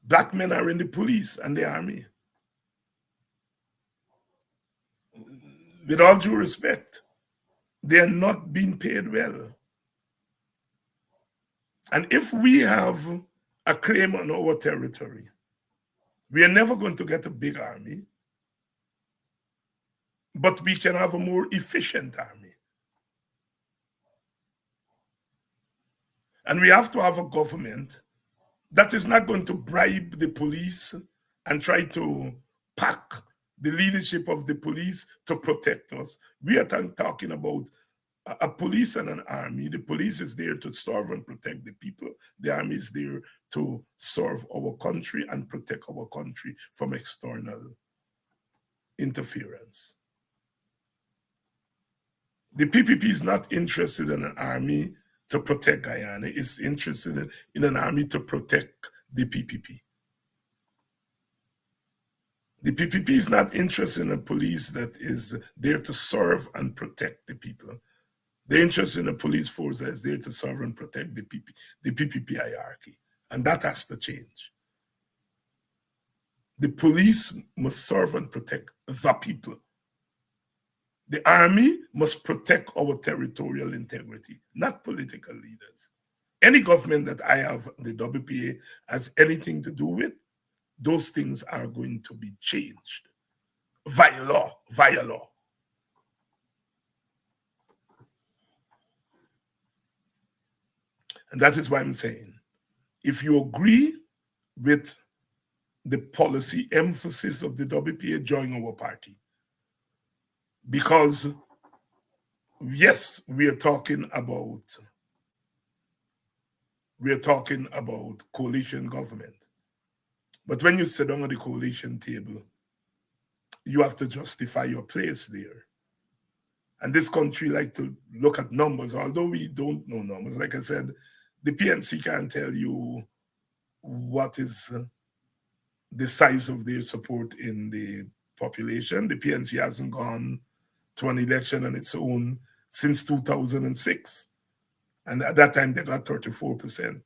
Black men are in the police and the army. With all due respect, they are not being paid well. And if we have a claim on our territory, we are never going to get a big army, but we can have a more efficient army. And we have to have a government that is not going to bribe the police and try to pack the leadership of the police to protect us. We are talking about a police and an army. The police is there to serve and protect the people. The army is there to serve our country and protect our country from external interference. The PPP is not interested in an army to protect Guyana. It's interested in an army to protect the PPP. The PPP is not interested in a police that is there to serve and protect the people. They're interested in a police force that is there to serve and protect the PPP hierarchy. And that has to change. The police must serve and protect the people. The army must protect our territorial integrity, not political leaders. Any government that I have the WPA has anything to do with, those things are going to be changed via law, via law. And that is why I'm saying, if you agree with the policy emphasis of the WPA, join our party. Because, yes, we are talking about coalition government. But when you sit down at the coalition table, you have to justify your place there. And this country like to look at numbers, although we don't know numbers. Like I said, the PNC can't tell you what is the size of their support in the population. The PNC hasn't gone to an election on its own since 2006. And at that time, they got 34%.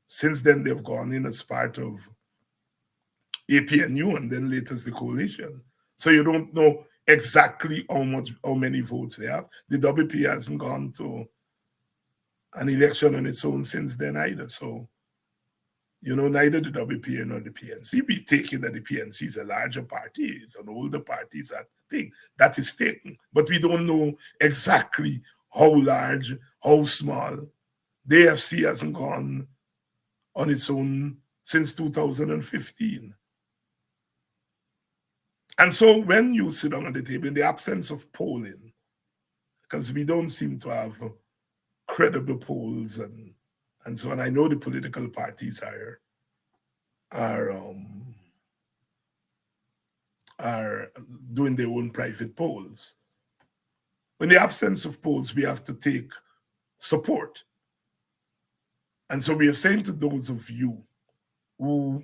Since then, they've gone in as part of APNU and then later as the coalition. So you don't know exactly how many votes they have. The WP hasn't gone to an election on its own since then either. So, you know, neither the WP nor the PNC. We take it that the PNC is a larger party, it's an older party, it's that thing. That is taken. But we don't know exactly how large, how small. The AFC hasn't gone on its own since 2015. And so when you sit down at the table, in the absence of polling, because we don't seem to have credible polls and so on, I know the political parties are doing their own private polls. In the absence of polls, we have to take support. And so we are saying to those of you who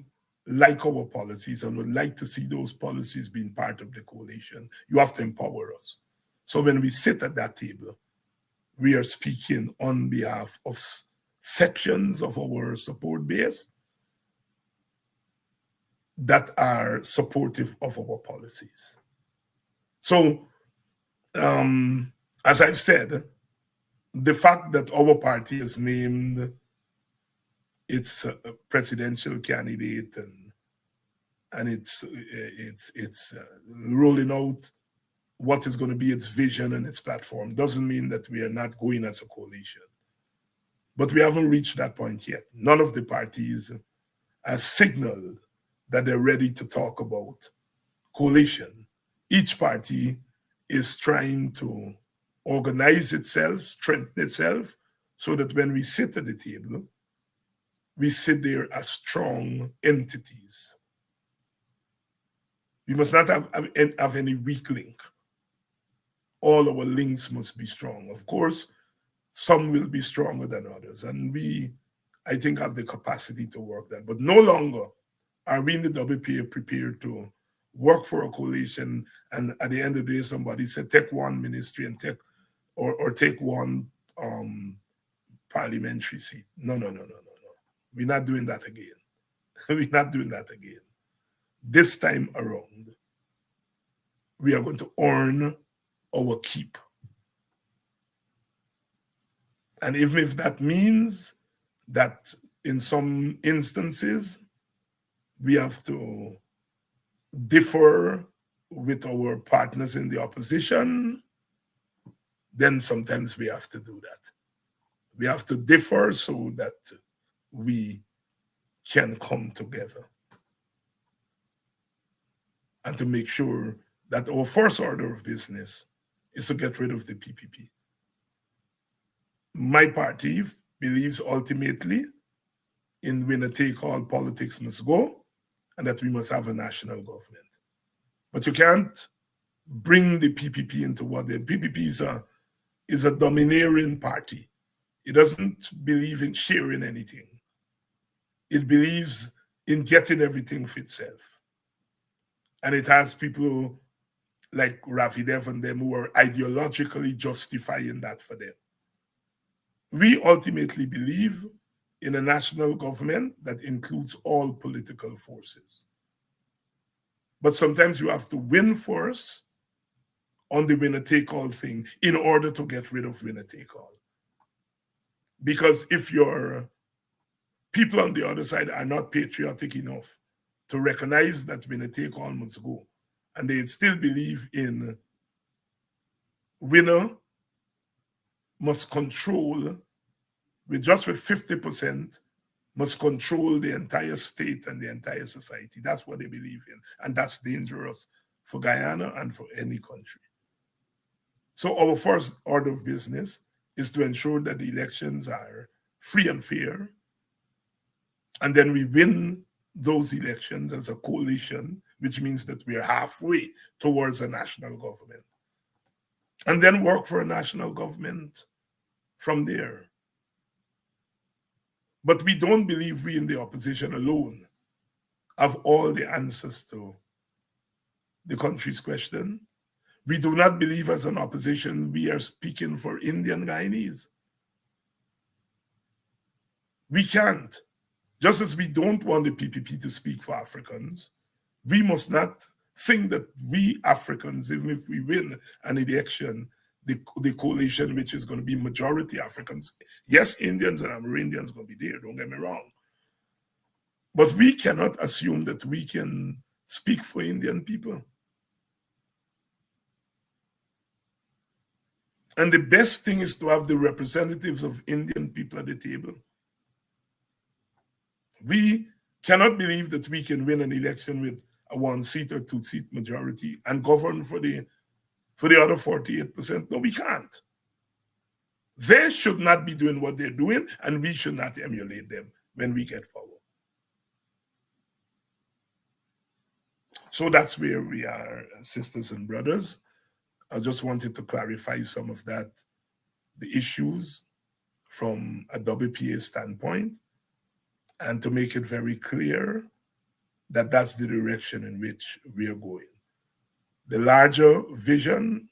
like our policies and would like to see those policies being part of the coalition, you have to empower us. So when we sit at that table, we are speaking on behalf of sections of our support base that are supportive of our policies. So, as I've said, the fact that our party has named its presidential candidate and it's rolling out what is going to be its vision and its platform doesn't mean that we are not going as a coalition. But we haven't reached that point yet. None of the parties has signaled that they're ready to talk about coalition. Each party is trying to organize itself, strengthen itself, so that when we sit at the table, we sit there as strong entities. We must not have any weak link. All our links must be strong. Of course, some will be stronger than others, and we, I think, have the capacity to work that. But no longer are we in the WPA prepared to work for a coalition, and at the end of the day, somebody said, take one ministry and take one parliamentary seat. No. We're not doing that again. We're not doing that again. This time around, we are going to earn our keep. And even if that means that in some instances, we have to differ with our partners in the opposition, then sometimes we have to do that. We have to differ so that we can come together and to make sure that our first order of business is to get rid of the PPP. My party believes ultimately in winner-take-all politics must go, and that we must have a national government. But you can't bring the PPP into what the PPP is a domineering party. It doesn't believe in sharing anything. It believes in getting everything for itself. And it has people like Rafi Dev and them who are ideologically justifying that for them. We ultimately believe in a national government that includes all political forces. But sometimes you have to win first on the winner-take-all thing in order to get rid of winner-take-all. Because if your people on the other side are not patriotic enough to recognize that winner-take-all must go, and they still believe in winner must control, with 50%, must control the entire state and the entire society. That's what they believe in. And that's dangerous for Guyana and for any country. So our first order of business is to ensure that the elections are free and fair. And then we win those elections as a coalition, which means that we are halfway towards a national government. And then work for a national government from there. But we don't believe we in the opposition alone have all the answers to the country's question. We do not believe as an opposition we are speaking for Indian Guyanese. We can't. Just as we don't want the PPP to speak for Africans, we must not think that we Africans, even if we win an election, the coalition which is going to be majority Africans, yes, Indians and Amerindians going to be there, don't get me wrong. But we cannot assume that we can speak for Indian people. And the best thing is to have the representatives of Indian people at the table. We cannot believe that we can win an election with a 1-seat or 2-seat majority and govern for the other 48%. No, we can't. They should not be doing what they're doing, and we should not emulate them when we get power. So that's where we are, sisters and brothers. I just wanted to clarify some of that, the issues from a WPA standpoint, and to make it very clear that that's the direction in which we are going. The larger vision,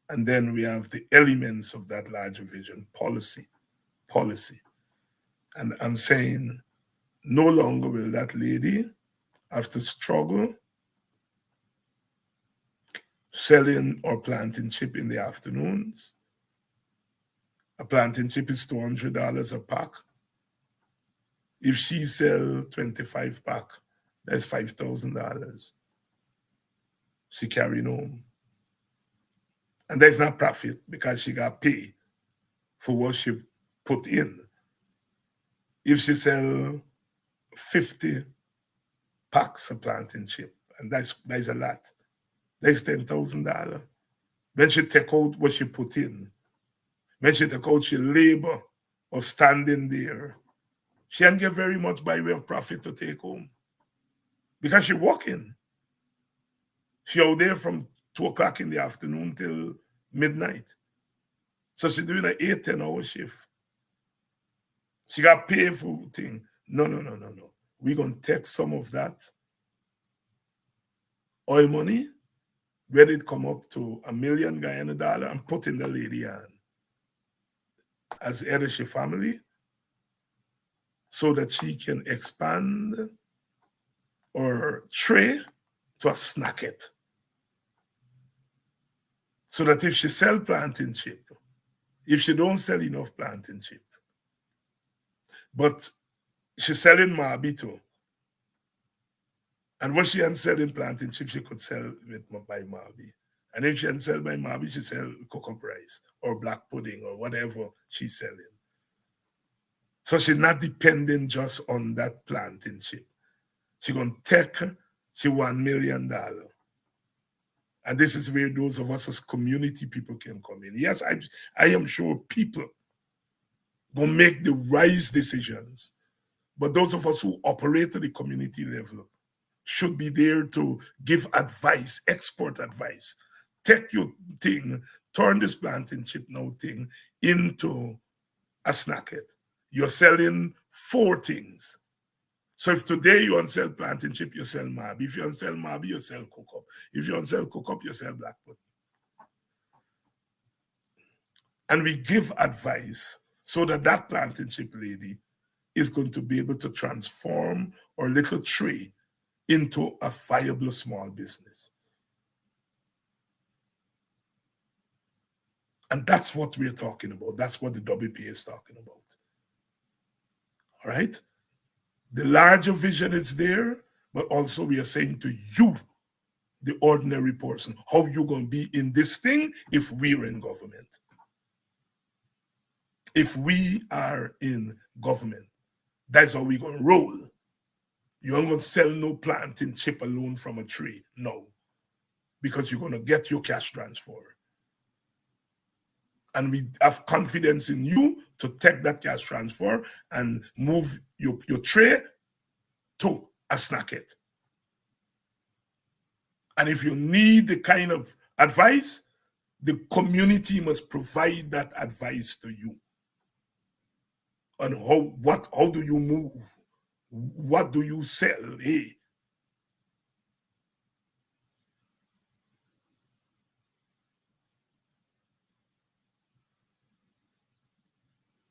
and then we have the elements of that larger vision, policy. And I'm saying no longer will that lady have to struggle selling or planting chip in the afternoons. A planting chip is $200 a pack. If she sell 25 pack, that's $5,000. She carrying home. And there's not profit because she got paid for what she put in. If she sell 50 packs of planting chip, and that's a lot, that's $10,000. When she take out what she put in, when she take out she labor of standing there, she ain't get very much by way of profit to take home. Because she working. She out there from 2 o'clock in the afternoon till midnight. So she's doing an 8-10 hour shift. She got paid for thing. No. We're going to take some of that oil money, where it come up to $1 million Guyana dollar, and put in the lady hand as head of she family so that she can expand or tray to a snack it. So that if she sell planting chip, if she don't sell enough planting chip, but she's selling Marby too, and what she ain't selling planting chip, she could sell by Marby. And if she ain't sell by Marby, she sell cocoa rice or black pudding or whatever she's selling. So she's not dependent just on that planting chip. She gonna take $1 million And this is where those of us as community people can come in. Yes, I am sure people will make the wise decisions, but those of us who operate at the community level should be there to give advice, expert advice. Take your thing, turn this planting chip now thing into a snacket. You're selling 4 things. So if today you want to sell planting chip, you sell Marby. If you want to sell Marby, you sell cook-up. If you want to sell cook-up, you sell black pudding. And we give advice so that that planting chip lady is going to be able to transform our little tree into a viable small business. And that's what we're talking about. That's what the WPA is talking about. All right? The larger vision is there, but also we are saying to you, the ordinary person, how you going to be in this thing if we're in government. If we are in government, that's how we're going to roll. You aren't going to sell no planting chip alone from a tree. No. Because you're going to get your cash transfer. And we have confidence in you to take that cash transfer and move your tray to a snacket. And if you need the kind of advice, the community must provide that advice to you. On how do you move? What do you sell? Hey.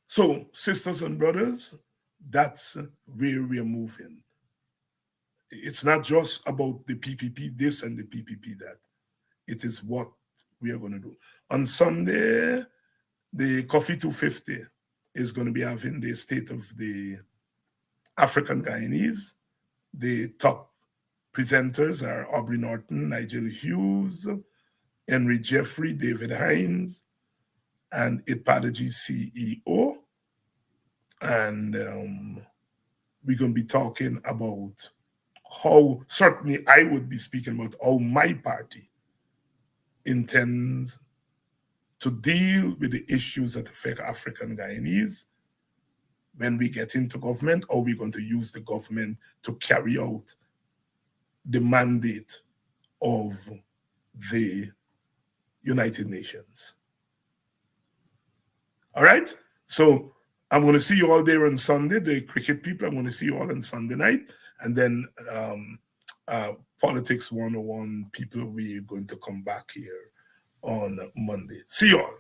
So, sisters and brothers, that's where we're moving. It's not just about the PPP this and the PPP that. It is what we are going to do. On Sunday, the Coffee 250 is going to be having the State of the African Guyanese. The top presenters are Aubrey Norton, Nigel Hughes, Henry Jeffrey, David Hines, and Ipadaji CEO. And we're going to be talking about how, certainly I would be speaking about how my party intends to deal with the issues that affect African Guyanese when we get into government, or we're going to use the government to carry out the mandate of the United Nations. All right? So I'm going to see you all there on Sunday, the cricket people. I'm going to see you all on Sunday night. And then Politics 101 people, we're going to come back here on Monday. See you all.